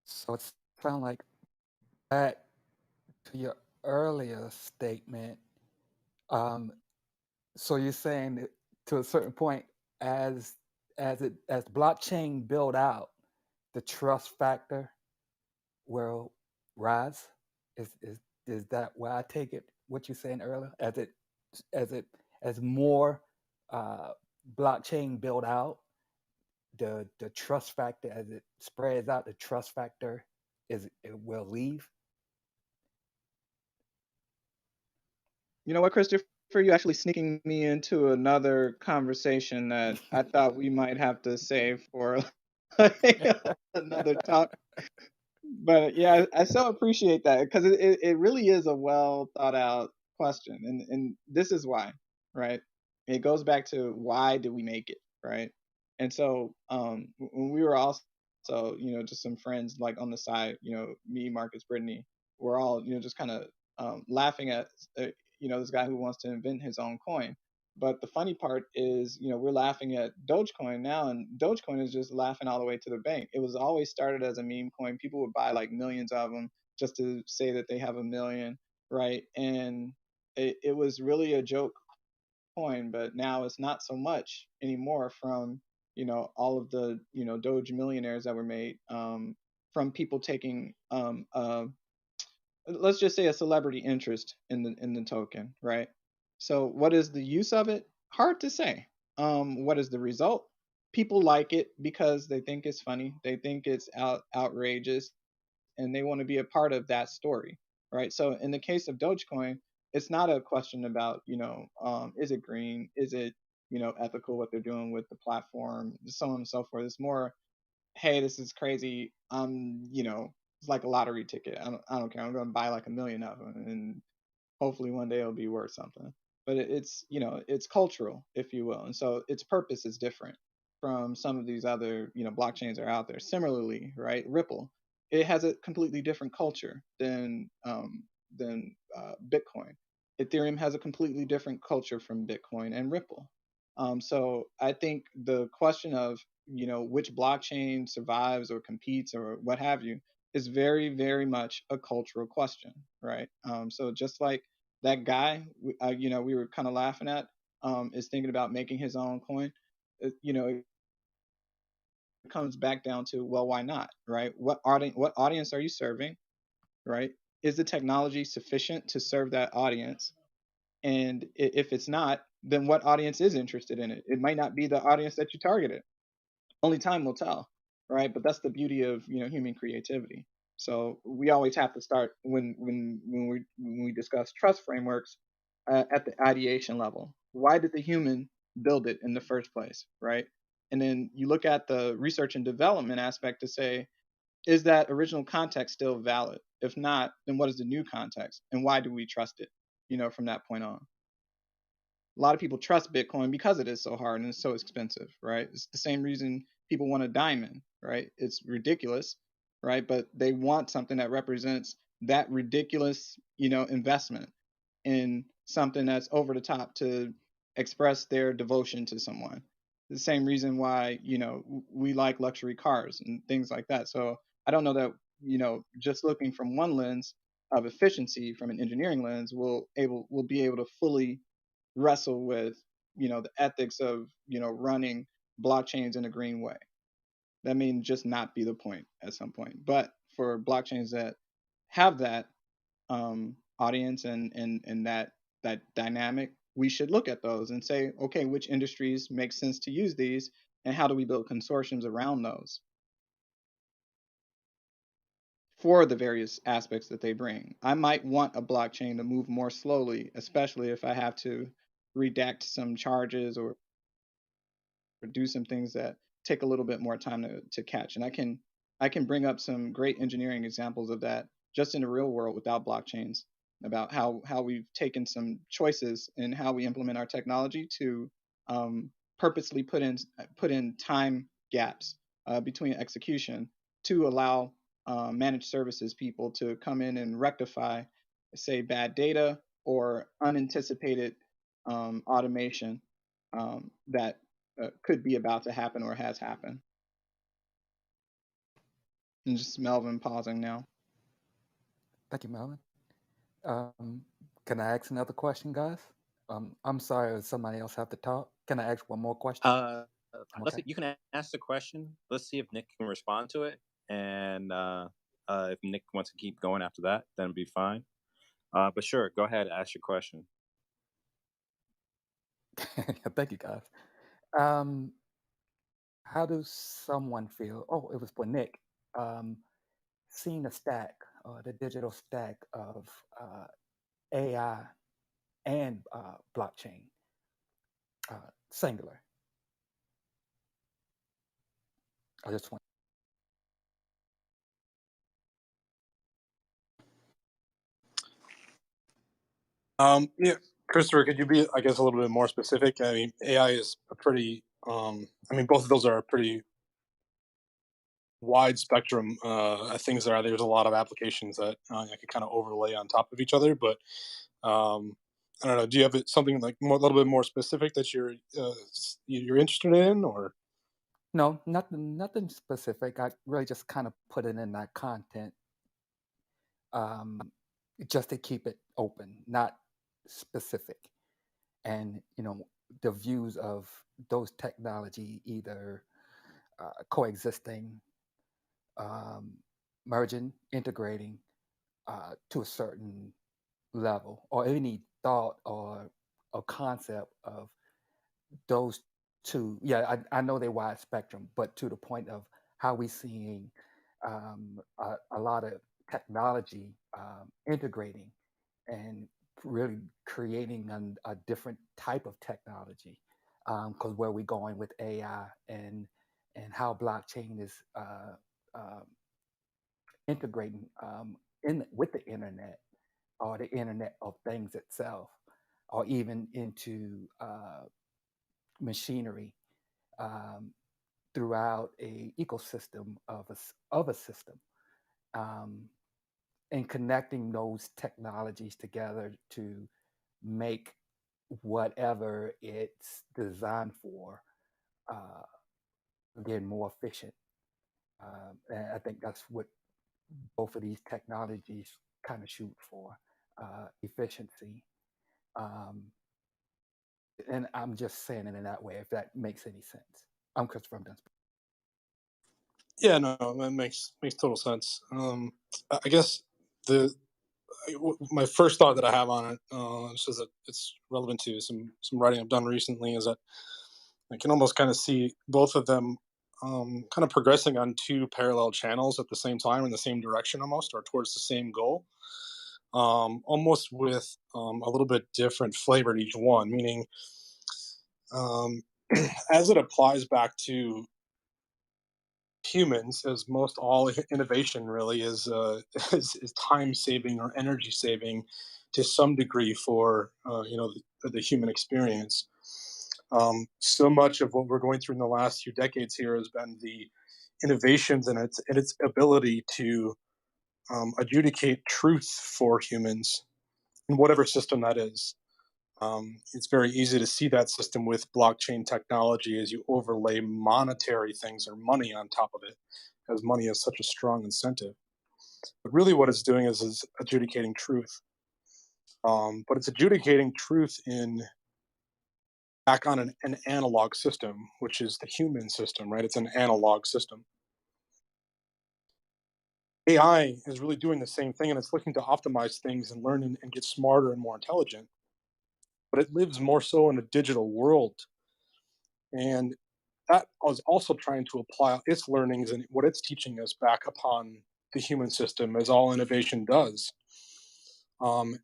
So it sounds like back to your earlier statement. Um, so you're saying that to a certain point, as blockchain build out, the trust factor will rise. Is that where I take it? What you're saying earlier, as it as more uh, blockchain build out, the trust factor as it spreads out, the trust factor it will leave. You know what, Christopher? You actually sneaking me into another conversation that I thought we might have to save for another talk. But yeah, I so appreciate that because it really is a well thought out question, and this is why, right? It goes back to why did we make it, right? And so when we were also just some friends like on the side, me, Marcus, Brittany, we're all just kind of laughing at this guy who wants to invent his own coin. But the funny part is, we're laughing at Dogecoin now, and Dogecoin is just laughing all the way to the bank. It was always started as a meme coin. People would buy like millions of them just to say that they have a million, right? And it was really a joke coin, but now it's not so much anymore from, all of the, Doge millionaires that were made from people taking let's just say a celebrity interest in the token, right? So what is the use of it? Hard to say. What is the result? People like it because they think it's funny, they think it's outrageous, and they want to be a part of that story, right? So in the case of Dogecoin, it's not a question about is it green, is it ethical what they're doing with the platform, so on and so forth. It's more, hey, this is crazy. It's like a lottery ticket. I don't care. I'm going to buy like a million of them, and hopefully one day it'll be worth something. But it's cultural, if you will, and so its purpose is different from some of these other blockchains that are out there. Similarly, right, Ripple, it has a completely different culture than Bitcoin. Ethereum has a completely different culture from Bitcoin and Ripple. So I think the question of which blockchain survives or competes or what have you is very, very much a cultural question, right? So just like that guy, we were kind of laughing at, is thinking about making his own coin. It comes back down to, well, why not, right? What audience are you serving, right? Is the technology sufficient to serve that audience? And if it's not, then what audience is interested in it? It might not be the audience that you targeted. Only time will tell, right? But that's the beauty of human creativity. So we always have to start when we discuss trust frameworks at the ideation level. Why did the human build it in the first place, right? And then you look at the research and development aspect to say, is that original context still valid? If not, then what is the new context, and why do we trust it? From that point on. A lot of people trust Bitcoin because it is so hard and it's so expensive, right? It's the same reason people want a diamond, right? It's ridiculous, right? But they want something that represents that ridiculous, investment in something that's over the top to express their devotion to someone. The same reason why, we like luxury cars and things like that. So I don't know that, just looking from one lens of efficiency from an engineering lens will be able to fully wrestle with the ethics of running blockchains in a green way. That may just not be the point at some point. But for blockchains that have that audience and that dynamic, we should look at those and say, okay, which industries make sense to use these, and how do we build consortiums around those for the various aspects that they bring. I might want a blockchain to move more slowly, especially if I have to redact some charges or do some things that take a little bit more time to catch. And I can bring up some great engineering examples of that just in the real world without blockchains, about how we've taken some choices in how we implement our technology to purposely put in time gaps between execution to allow managed services people to come in and rectify, say, bad data or unanticipated automation that could be about to happen or has happened. And just Melvin pausing now. Thank you, Melvin. Can I ask another question, guys? I'm sorry, does somebody else have to talk? Can I ask one more question? Let's see, you can ask the question. Let's see if Nick can respond to it, and if Nick wants to keep going after that, then it'll be fine. But sure, go ahead, ask your question. Thank you, guys. How does someone feel? Oh, it was for Nick. Seeing the stack, the digital stack of AI and blockchain, singular. I just want. Yeah, Christopher, could you be, I guess, a little bit more specific? I mean, AI is a pretty, both of those are a pretty wide spectrum things that are. There's a lot of applications that I could kind of overlay on top of each other, but I don't know. Do you have something like a little bit more specific that you're interested in, or? No, nothing specific. I really just kind of put it in that content, just to keep it open, not specific. And the views of those technology either coexisting, merging, integrating to a certain level, or any thought or a concept of those two. Yeah, I know they're wide spectrum, but to the point of how we seeing a lot of technology integrating and really creating a different type of technology, because where we're going with AI and how blockchain is integrating in with the internet, or the internet of things itself, or even into machinery, throughout a ecosystem of a system, and connecting those technologies together to make whatever it's designed for, again, more efficient. And I think that's what both of these technologies kind of shoot for, efficiency. Um, and I'm just saying it in that way, if that makes any sense. I'm Christopher Dunsby. Yeah, no, that makes total sense. I guess the my first thought that I have on it, says that it's relevant to some writing I've done recently, is that I can almost kind of see both of them kind of progressing on two parallel channels at the same time in the same direction, almost, or towards the same goal. Almost with a little bit different flavor to each one, meaning um, as it applies back to humans, as most all innovation really is, is time saving or energy saving to some degree for the human experience. So much of what we're going through in the last few decades here has been the innovations and its ability to adjudicate truth for humans in whatever system that is. It's very easy to see that system with blockchain technology as you overlay monetary things or money on top of it, because money is such a strong incentive. But really, what it's doing is adjudicating truth. But it's adjudicating truth in back on an analog system, which is the human system, right? It's an analog system. AI is really doing the same thing, and it's looking to optimize things and learn and get smarter and more intelligent. But it lives more so in a digital world, and that is also trying to apply its learnings and what it's teaching us back upon the human system, as all innovation does.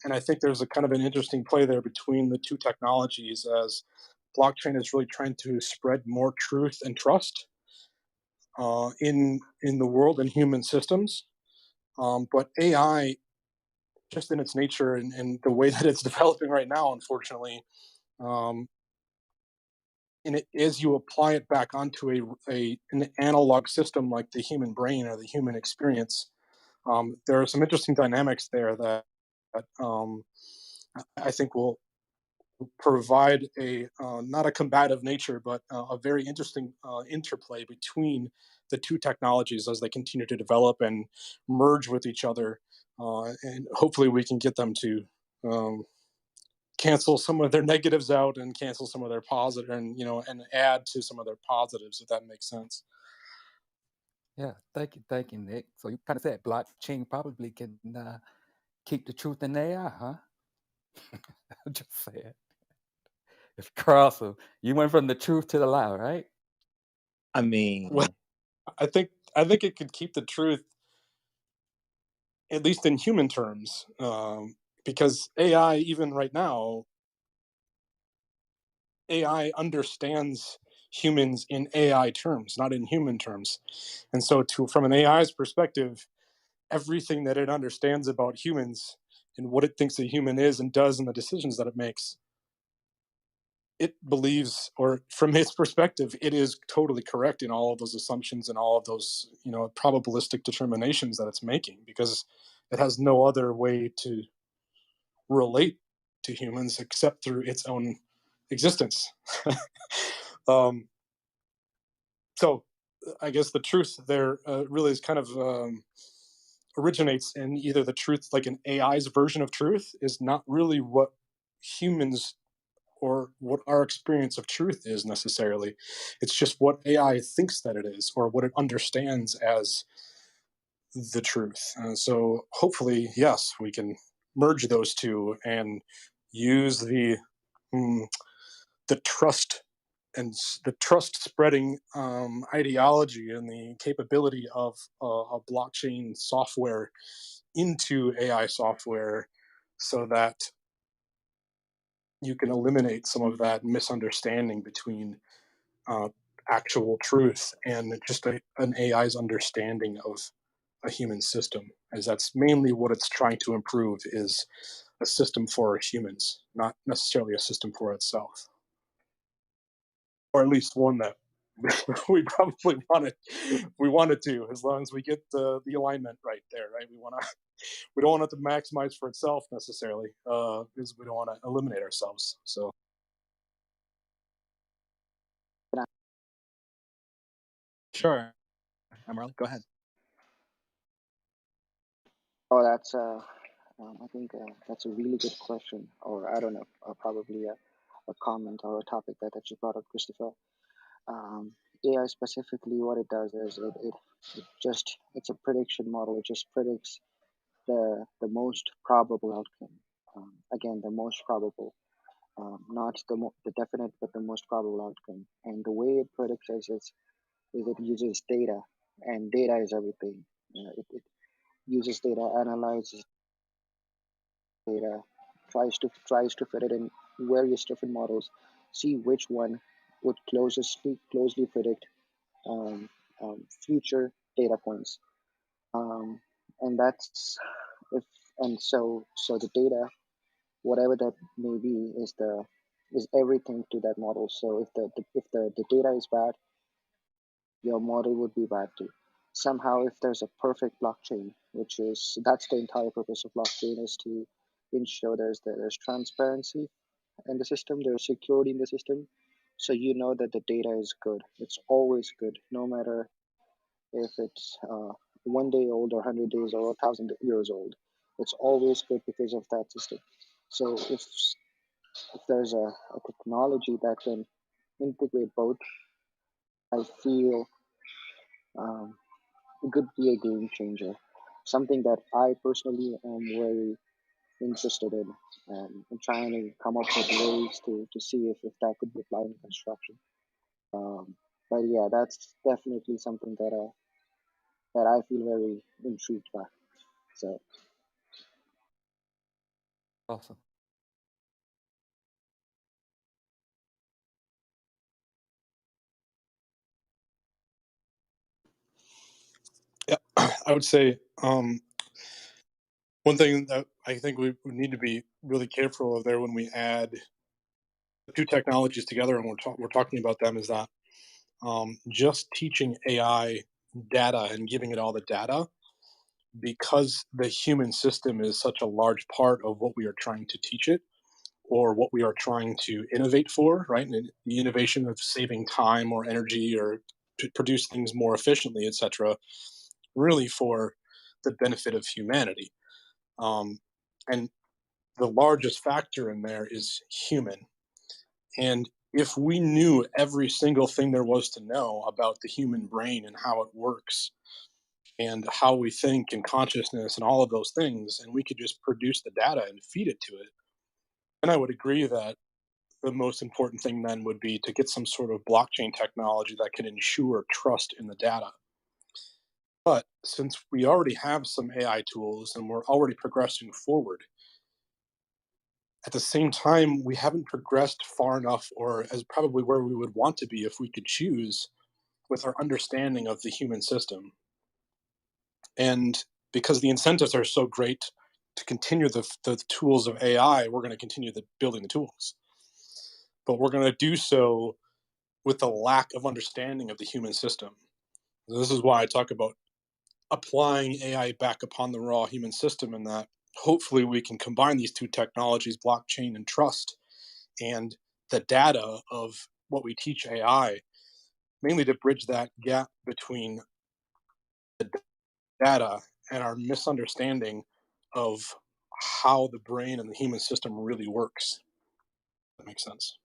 And I think there's a kind of an interesting play there between the two technologies, as blockchain is really trying to spread more truth and trust in the world and human systems. But AI, just in its nature and the way that it's developing right now, unfortunately, um, and as you apply it back onto an analog system like the human brain or the human experience, there are some interesting dynamics there that I think will provide a not a combative nature, but a very interesting interplay between the two technologies as they continue to develop and merge with each other, and hopefully we can get them to um, cancel some of their negatives out and cancel some of their positive, and and add to some of their positives, if that makes sense. Yeah, thank you, Nick. So you kind of said blockchain probably can keep the truth in AI, huh? I'm just saying. It's cross. So you went from the truth to the lie, right? I Well, mean, I think it could keep the truth, at least in human terms, because AI, even right now, AI understands humans in AI terms, not in human terms. And so, from an AI's perspective, everything that it understands about humans and what it thinks a human is and does and the decisions that it makes, it believes, or from its perspective, it is totally correct in all of those assumptions and all of those, probabilistic determinations that it's making, because it has no other way to relate to humans except through its own existence. um, so I guess the truth there really is kind of originates in either the truth, like an AI's version of truth, is not really what humans or what our experience of truth is necessarily. It's just what AI thinks that it is, or what it understands as the truth. So hopefully, yes, we can merge those two and use mm, the trust and the trust spreading ideology and the capability of a blockchain software into AI software, so that you can eliminate some of that misunderstanding between uh, actual truth and just an AI's understanding of a human system, as that's mainly what it's trying to improve, is a system for humans, not necessarily a system for itself, or at least one that we probably wanted to, as long as we get the alignment right there, right? We don't want it to maximize for itself necessarily, because we don't want to eliminate ourselves. So sure. Emerald, go ahead. Oh, that's I think that's a really good question, or I don't know, probably a comment or a topic that you brought up, Christopher. AI specifically, what it does is it just it's a prediction model. It just predicts the most probable outcome. Again, the most probable, not the definite, but the most probable outcome. And the way it predicts is it uses data, and data is everything. It uses data, analyzes data, tries to fit it in various different models, see which one would closely predict um, future data points. Um, and that's if and so the data, whatever that may be, is everything to that model. So if the data is bad, your model would be bad too. Somehow, if there's a perfect blockchain, which is that's the entire purpose of blockchain, is to ensure there's transparency in the system, there's security in the system, so you know that the data is good. It's always good, no matter if it's 1 day old or 100 days or 1,000 years old. It's always good because of that system. So if there's a technology that can integrate both, I feel um, it could be a game changer. Something that I personally am very interested in, and trying to come up with ways to see if that could be applied in construction. But yeah, that's definitely something that I feel very intrigued by. So Awesome. Yeah, I would say one thing that I think we need to be really careful of there when we add two technologies together and we're talking about them is that just teaching AI data and giving it all the data, because the human system is such a large part of what we are trying to teach it or what we are trying to innovate for, right? And the innovation of saving time or energy or to produce things more efficiently, etc., really for the benefit of humanity. And the largest factor in there is human. And if we knew every single thing there was to know about the human brain and how it works and how we think and consciousness and all of those things, and we could just produce the data and feed it to it, then I would agree that the most important thing then would be to get some sort of blockchain technology that can ensure trust in the data. But since we already have some AI tools and we're already progressing forward, at the same time, we haven't progressed far enough or as probably where we would want to be if we could choose with our understanding of the human system. And because the incentives are so great to continue the tools of AI, we're going to continue building the tools. But we're going to do so with the lack of understanding of the human system. This is why I talk about applying AI back upon the raw human system, and that hopefully we can combine these two technologies, blockchain and trust, and the data of what we teach AI, mainly to bridge that gap between the data and our misunderstanding of how the brain and the human system really works. That makes sense.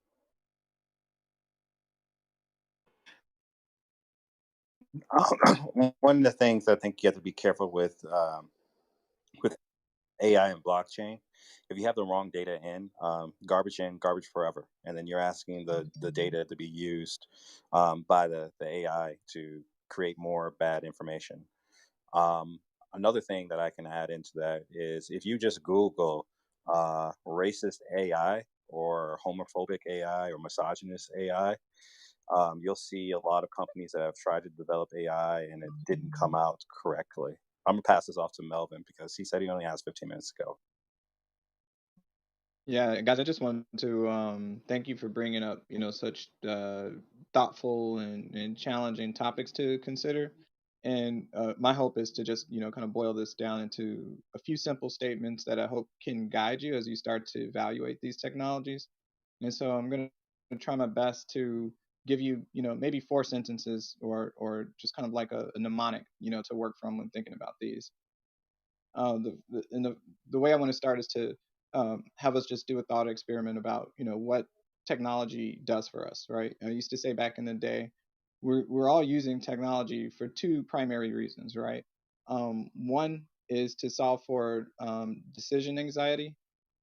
One of the things I think you have to be careful with AI and blockchain, if you have the wrong data in, garbage forever, and then you're asking the data to be used by the AI to create more bad information. Um, Another thing that I can add into that is if you just Google racist AI or homophobic AI or misogynist AI, you'll see a lot of companies that have tried to develop AI and it didn't come out correctly. I'm gonna pass this off to Melvin because he said he only has 15 minutes to go. Yeah, guys, I just wanted to thank you for bringing up, such thoughtful and challenging topics to consider. And my hope is to just, kind of boil this down into a few simple statements that I hope can guide you as you start to evaluate these technologies. And so I'm going to try my best to give you, maybe 4 sentences or just kind of like a mnemonic, to work from when thinking about these. The way I want to start is to have us just do a thought experiment about what technology does for us, right? I used to say back in the day, we're all using technology for two primary reasons, right? One is to solve for decision anxiety,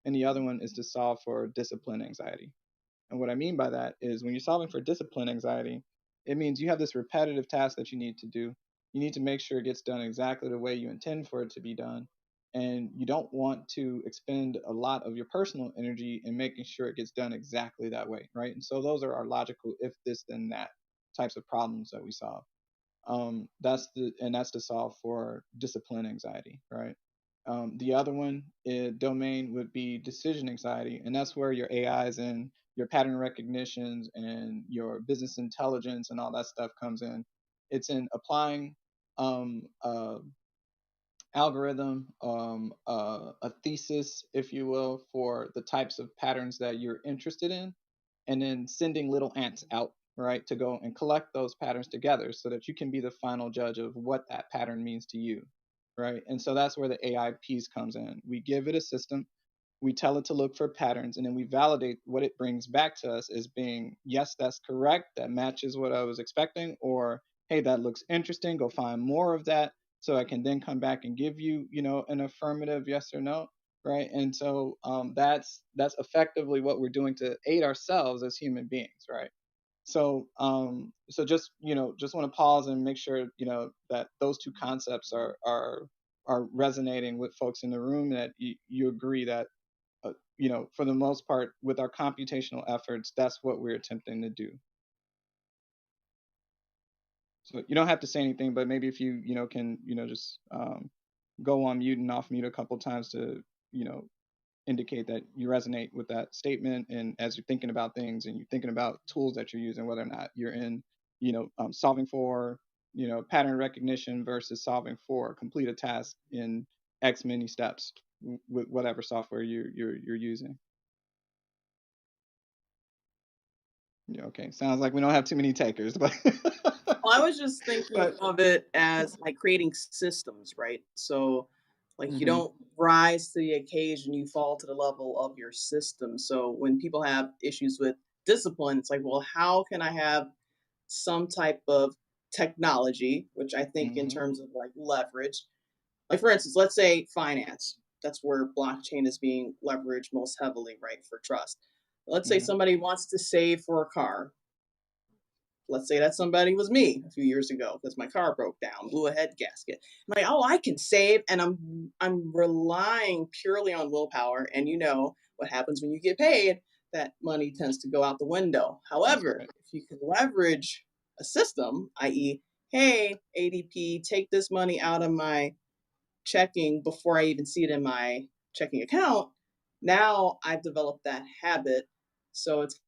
and the other one is to solve for discipline anxiety. And what I mean by that is when you're solving for discipline anxiety, it means you have this repetitive task that you need to do. You need to make sure it gets done exactly the way you intend for it to be done. And you don't want to expend a lot of your personal energy in making sure it gets done exactly that way, right? And so those are our logical if this then that types of problems that we solve. That's to solve for discipline anxiety, right? The other one domain would be decision anxiety, and that's where your AIs and your pattern recognitions and your business intelligence and all that stuff comes in. It's in applying a algorithm, a thesis, if you will, for the types of patterns that you're interested in, and then sending little ants out, right, to go and collect those patterns together so that you can be the final judge of what that pattern means to you, right? And so that's where the AI piece comes in. We give it a system, we tell it to look for patterns, and then we validate what it brings back to us as being, yes, that's correct, that matches what I was expecting, or hey, that looks interesting, go find more of that so I can then come back and give you, an affirmative yes or no, right? And so that's effectively what we're doing to aid ourselves as human beings, right? So just just want to pause and make sure that those two concepts are resonating with folks in the room, that you agree that for the most part, with our computational efforts, that's what we're attempting to do. So you don't have to say anything, but maybe if you can just go on mute and off mute a couple times to indicate that you resonate with that statement, and as you're thinking about things and you're thinking about tools that you're using, whether or not you're in solving for pattern recognition versus solving for complete a task in X many steps with whatever software you're using. Yeah, okay. Sounds like we don't have too many takers, but Well, I was just thinking but of it as like creating systems, right? So, like, you hmm don't rise to the occasion, you fall to the level of your system. So, when people have issues with discipline, it's like, well, how can I have some type of technology, which I think in hmm terms of like leverage, like for instance, let's say finance. That's where blockchain is being leveraged most heavily, right? For trust. Let's say hmm somebody wants to save for a car. Let's say that somebody was me a few years ago because my car broke down, blew a head gasket. I'm like, oh, I can save, and I'm relying purely on willpower. And you know what happens when you get paid? That money tends to go out the window. That's However, right. if you can leverage a system, i.e., hey, ADP, take this money out of my checking before I even see it in my checking account, now I've developed that habit. So it's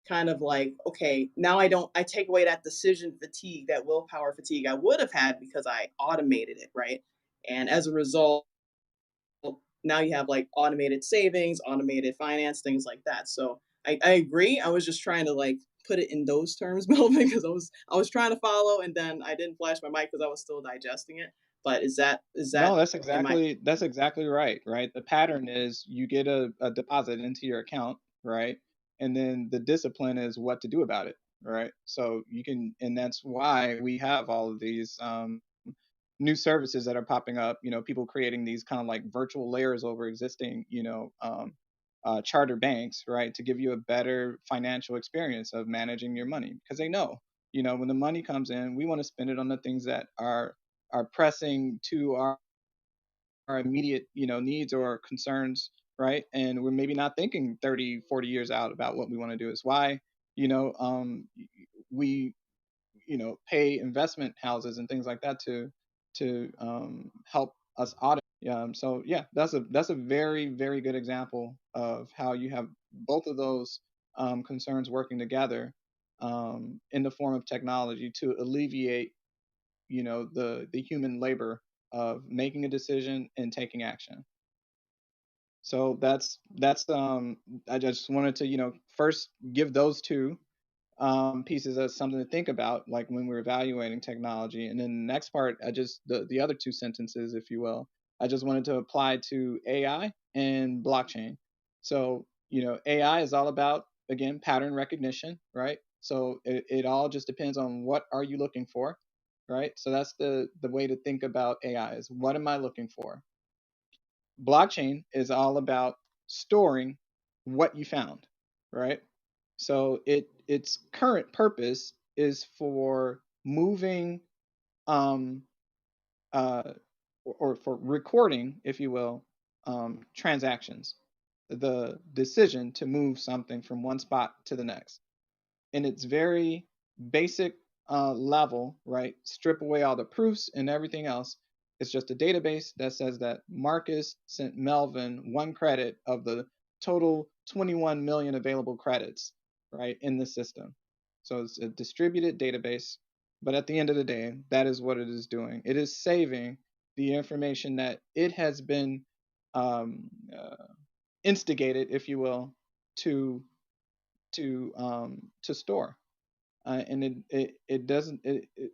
kind of like, okay, now I take away that decision fatigue, that willpower fatigue I would have had because I automated it, right? And as a result, now you have like automated savings, automated finance, things like that. So I agree. I was just trying to like put it in those terms, Melvin, because I was trying to follow, and then I didn't flash my mic because I was still digesting it. But is that No, that's am I exactly right, right? The pattern is you get a deposit into your account, right? And then the discipline is what to do about it, right? So you can, and that's why we have all of these new services that are popping up. People creating these kind of like virtual layers over existing, charter banks, right, to give you a better financial experience of managing your money, because they know, when the money comes in, we want to spend it on the things that are pressing to our immediate needs or concerns, right? And we're maybe not thinking 30, 40 years out about what we want to do. Is why you know we pay investment houses and things like that to help us audit. So yeah, that's a very, very good example of how you have both of those concerns working together in the form of technology to alleviate the human labor of making a decision and taking action. So that's I just wanted to first give those two pieces as something to think about, like when we're evaluating technology. And then the next part, the other two sentences, if you will, I just wanted to apply to AI and blockchain. So AI is all about, again, pattern recognition, right? So it all just depends on what are you looking for. right? So that's the way to think about AI is what am I looking for? Blockchain is all about storing what you found, right? So its current purpose is for moving um or for recording, if you will, transactions, the decision to move something from one spot to the next. In its very basic level, right? Strip away all the proofs and everything else. It's just a database that says that Marcus sent Melvin one credit of the total 21 million available credits, right, in the system. So it's a distributed database, but at the end of the day, that is what it is doing. It is saving the information that it has been um, uh, instigated, if you will, to to store. And it doesn't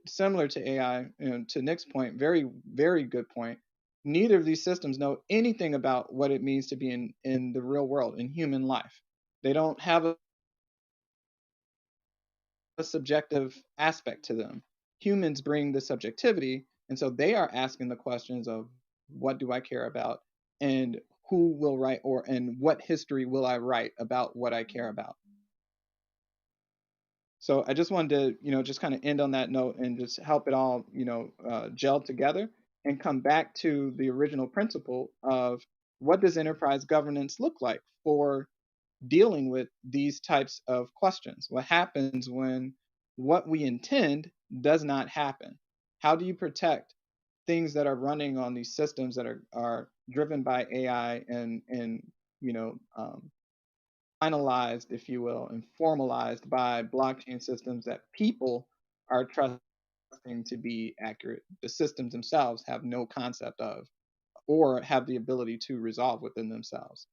similar to AI, to Nick's point, very good point. Neither of these systems know anything about what it means to be in the real world, in human life. They don't have a subjective aspect to them. Humans bring the subjectivity, and so they are asking the questions of what do I care about, and who will write, or and what history will I write about what I care about. So I just wanted to, just kind of end on that note and just help it all, gel together and come back to the original principle of what does enterprise governance look like for dealing with these types of questions? What happens when what we intend does not happen? How do you protect things that are running on these systems that are driven by AI and finalized, if you will, and formalized by blockchain systems that people are trusting to be accurate? The systems themselves have no concept of or have the ability to resolve within themselves.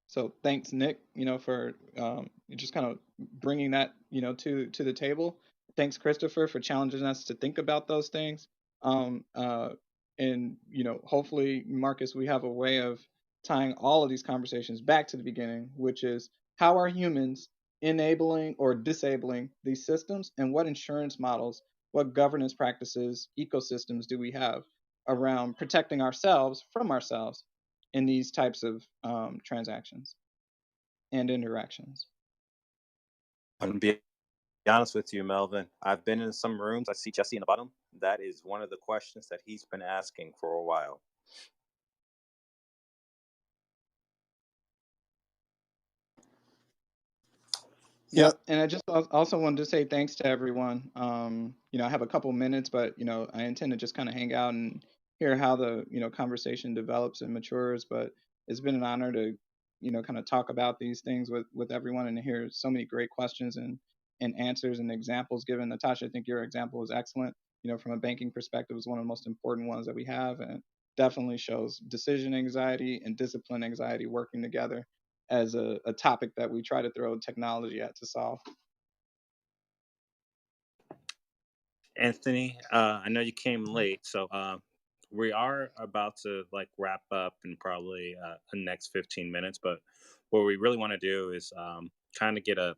So thanks, Nick, for just kind of bringing that, to the table. Thanks, Christopher, for challenging us to think about those things. Um, uh, and hopefully, Marcus, we have a way of tying all of these conversations back to the beginning, which is how are humans enabling or disabling these systems, and what insurance models, what governance practices, ecosystems do we have around protecting ourselves from ourselves in these types of transactions and interactions. I'm gonna be honest with you, Melvin. I've been in some rooms. I see Jesse in the bottom. That is one of the questions that he's been asking for a while. Yep. And I just also wanted to say thanks to everyone. I have a couple minutes, but I intend to just kind of hang out and hear how the conversation develops and matures. But it's been an honor to kind of talk about these things with everyone and hear so many great questions and answers and examples given. Natasha, I think your example was excellent. From a banking perspective, is one of the most important ones that we have, and definitely shows decision anxiety and discipline anxiety working together as a topic that we try to throw technology at to solve. Anthony, I know you came late, so we are about to wrap up in probably the next 15 minutes. But what we really want to do is kind of get a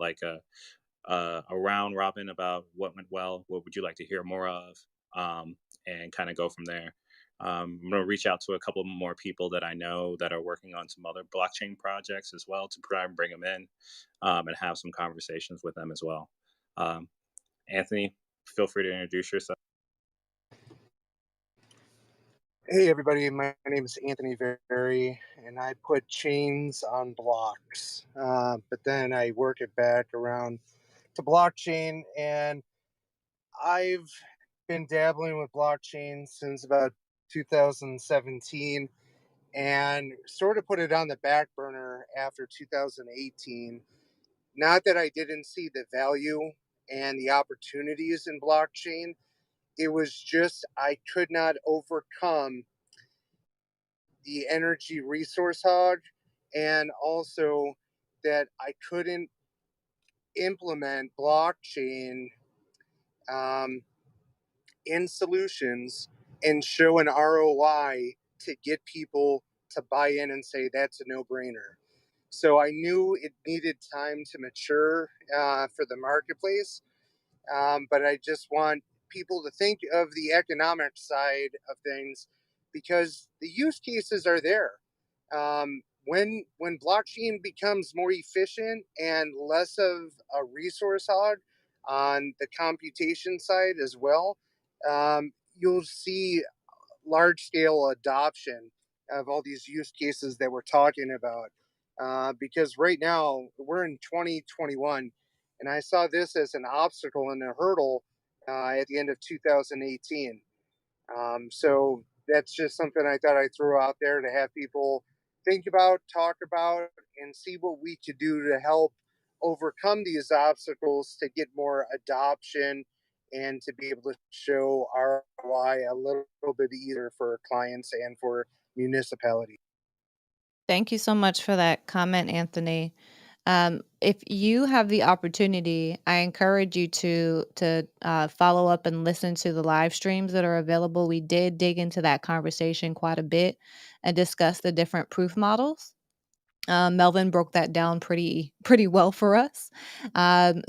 round robin about what went well, what would you like to hear more of, and kind of go from there. I'm going to reach out to a couple more people that I know that are working on some other blockchain projects as well to try and bring them in and have some conversations with them as well. Anthony, feel free to introduce yourself. Hey everybody, my name is Anthony Very, and I put chains on blocks, but then I work it back around to blockchain, and I've been dabbling with blockchain since about 2017 and sort of put it on the back burner after 2018. Not that I didn't see the value and the opportunities in blockchain, it was just I could not overcome the energy resource hog, and also that I couldn't implement blockchain in solutions and show an ROI to get people to buy in and say that's a no-brainer. So I knew it needed time to mature for the marketplace, but I just want people to think of the economic side of things because the use cases are there. When blockchain becomes more efficient and less of a resource hog on the computation side as well, you'll see large scale adoption of all these use cases that we're talking about. Because right now we're in 2021, and I saw this as an obstacle and a hurdle at the end of 2018. So that's just something I thought I'd throw out there to have people think about, talk about, and see what we could do to help overcome these obstacles to get more adoption and to be able to show ROI a little bit easier for clients and for municipalities. Thank you so much for that comment, Anthony. If you have the opportunity, I encourage you to follow up and listen to the live streams that are available. We did dig into that conversation quite a bit and discuss the different proof models. Melvin broke that down pretty well for us.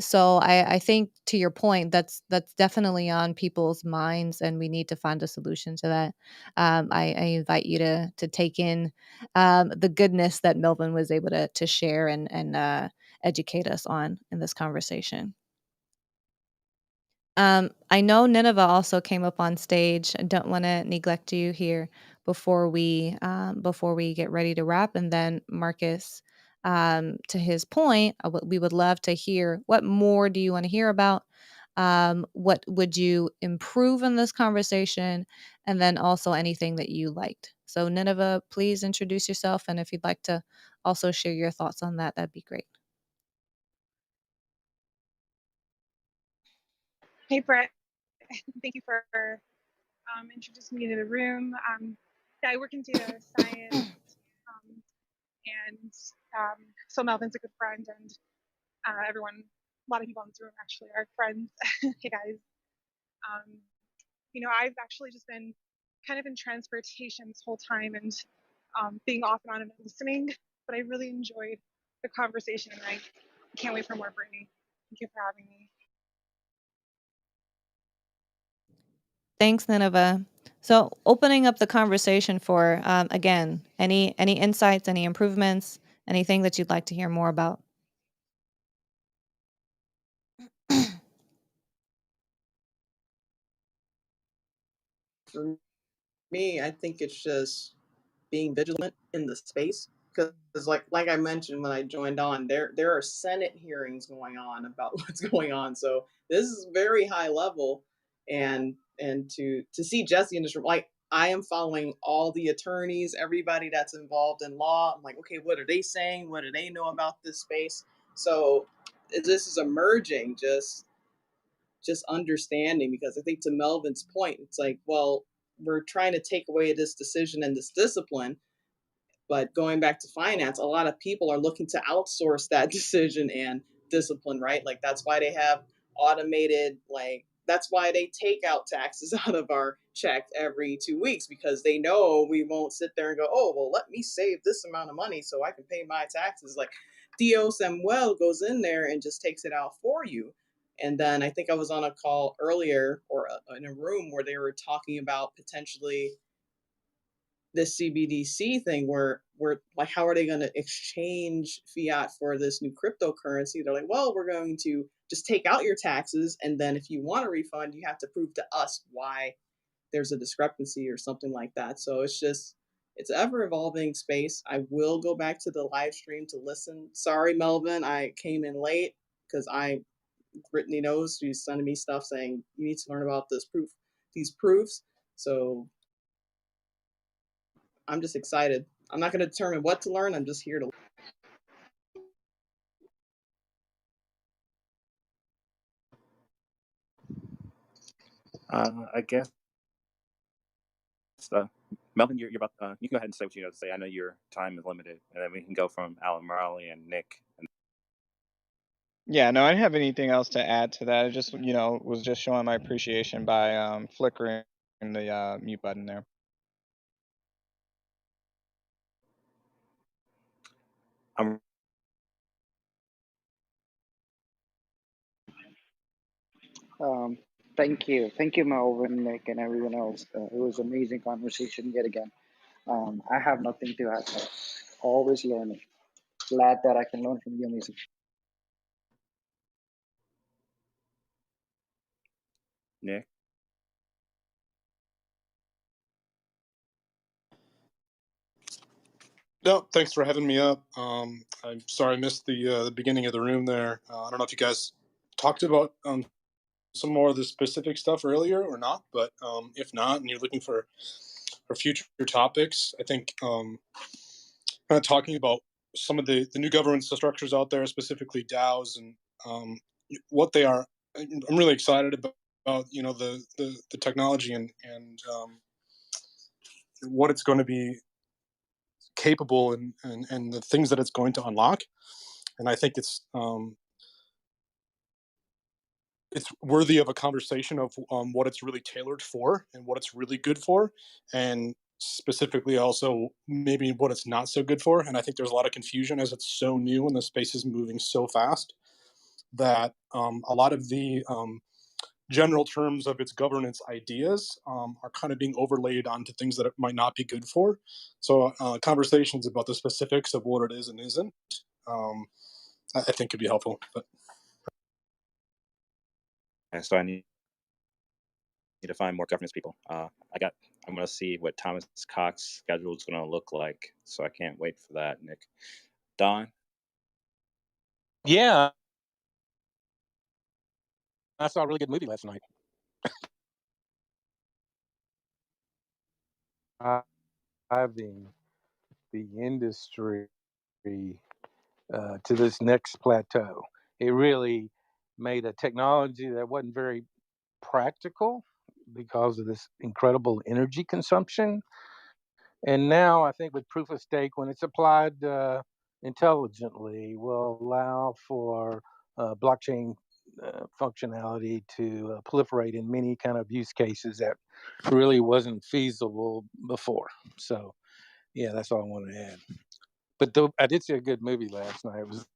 So I think to your point, that's definitely on people's minds, and we need to find a solution to that. I invite you to take in the goodness that Melvin was able to share and educate us on in this conversation. I know Nineveh also came up on stage. I don't want to neglect you here before we get ready to wrap. And then Marcus, to his point, we would love to hear what more do you want to hear about? What would you improve in this conversation? And then also anything that you liked. So Nineveh, please introduce yourself. And if you'd like to also share your thoughts on that, that'd be great. Hey, Brett. Thank you for introducing me to the room. Yeah, I work in data science, and so Melvin's a good friend, and everyone, a lot of people in this room actually are friends. Hey, guys. I've actually just been kind of in transportation this whole time and being off and on and listening, but I really enjoyed the conversation, and I can't wait for more, Brittany. Thank you for having me. Thanks, Nineveh. So, opening up the conversation for again, any insights, any improvements, anything that you'd like to hear more about. For me, I think it's just being vigilant in the space because like I mentioned when I joined on, there are Senate hearings going on about what's going on. So this is very high level, and to see Jesse in this room, like I am following all the attorneys, everybody that's involved in law. I'm like, okay, what are they saying? What do they know about this space? So this is emerging, just understanding, because I think to Melvin's point, it's like, well, we're trying to take away this decision and this discipline, but going back to finance, a lot of people are looking to outsource that decision and discipline, right? Like that's why they have automated, like that's why they take out taxes out of our check every 2 weeks, because they know we won't sit there and go, oh, well, let me save this amount of money so I can pay my taxes. Like Dio Samuel goes in there and just takes it out for you. And then I think I was on a call earlier or in a room where they were talking about potentially this CBDC thing where like how are they going to exchange fiat for this new cryptocurrency? They're like, well, we're going to just take out your taxes, and then if you want a refund, you have to prove to us why there's a discrepancy or something like that. So it's ever evolving space. I will go back to the live stream to listen. Sorry, Melvin, I came in late because Brittany knows she's sending me stuff saying you need to learn about these proofs. So I'm just excited. I'm not going to determine what to learn. I'm just here to. I guess uh, Melvin, you're about. You can go ahead and say what you know to say. I know your time is limited, and then we can go from Alan Morley and Nick. Yeah, no, I didn't have anything else to add to that. I just, was just showing my appreciation by flickering the mute button there. Um, thank you, Melvin, Nick, and everyone else. It was amazing conversation yet again. I have nothing to add. Though. Always learning. Glad that I can learn from you, amazing. Nick. No, thanks for having me up. I'm sorry I missed the beginning of the room there. I don't know if you guys talked about some more of the specific stuff earlier or not, but if not, and you're looking for future topics, I think kind of talking about some of the new governance structures out there, specifically DAOs and what they are. I'm really excited about the technology and what it's going to be capable and the things that it's going to unlock. And I think it's worthy of a conversation of what it's really tailored for and what it's really good for, and specifically also maybe what it's not so good for. And I think there's a lot of confusion as it's so new and the space is moving so fast that a lot of the general terms of its governance ideas are kind of being overlaid onto things that it might not be good for. So conversations about the specifics of what it is and isn't, I think could be helpful. But And so I need to find more governance people. I'm going to see what Thomas Cox's schedule is going to look like. So I can't wait for that, Nick. Don? Yeah, I saw a really good movie last night. Driving the industry to this next plateau. It really made a technology that wasn't very practical because of this incredible energy consumption. And now I think with proof of stake, when it's applied intelligently, will allow for blockchain functionality to proliferate in many kind of use cases that really wasn't feasible before. So, yeah, that's all I want to add. But I did see a good movie last night. It was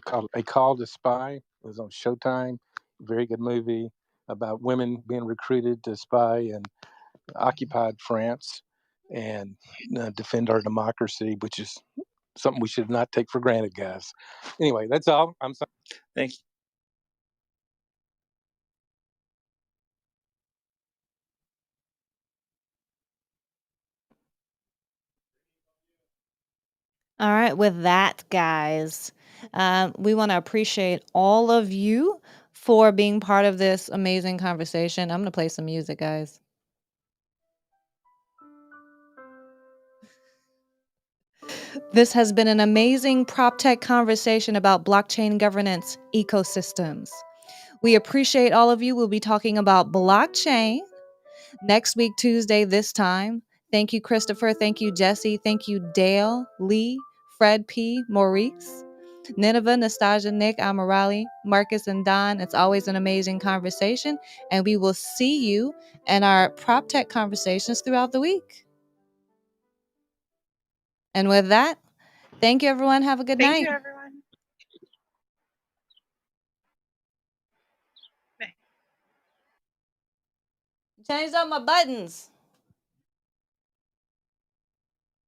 called A Call to Spy. It was on Showtime. Very good movie about women being recruited to spy in occupied France and defend our democracy, which is something we should not take for granted, guys. Anyway, that's all. I'm sorry. Thank you. All right, with that, guys, we want to appreciate all of you for being part of this amazing conversation. I'm going to play some music, guys. This has been an amazing prop tech conversation about blockchain governance ecosystems. We appreciate all of you. We'll be talking about blockchain next week, Tuesday, this time. Thank you, Christopher. Thank you, Jesse. Thank you, Dale, Lee, Fred P., Maurice, Nineveh, Nastasia, Nick, Amarali, Marcus, and Don. It's always an amazing conversation, and we will see you in our prop tech conversations throughout the week. And with that, thank you, everyone. Have a good Thank night. you, everyone. Changed up my buttons.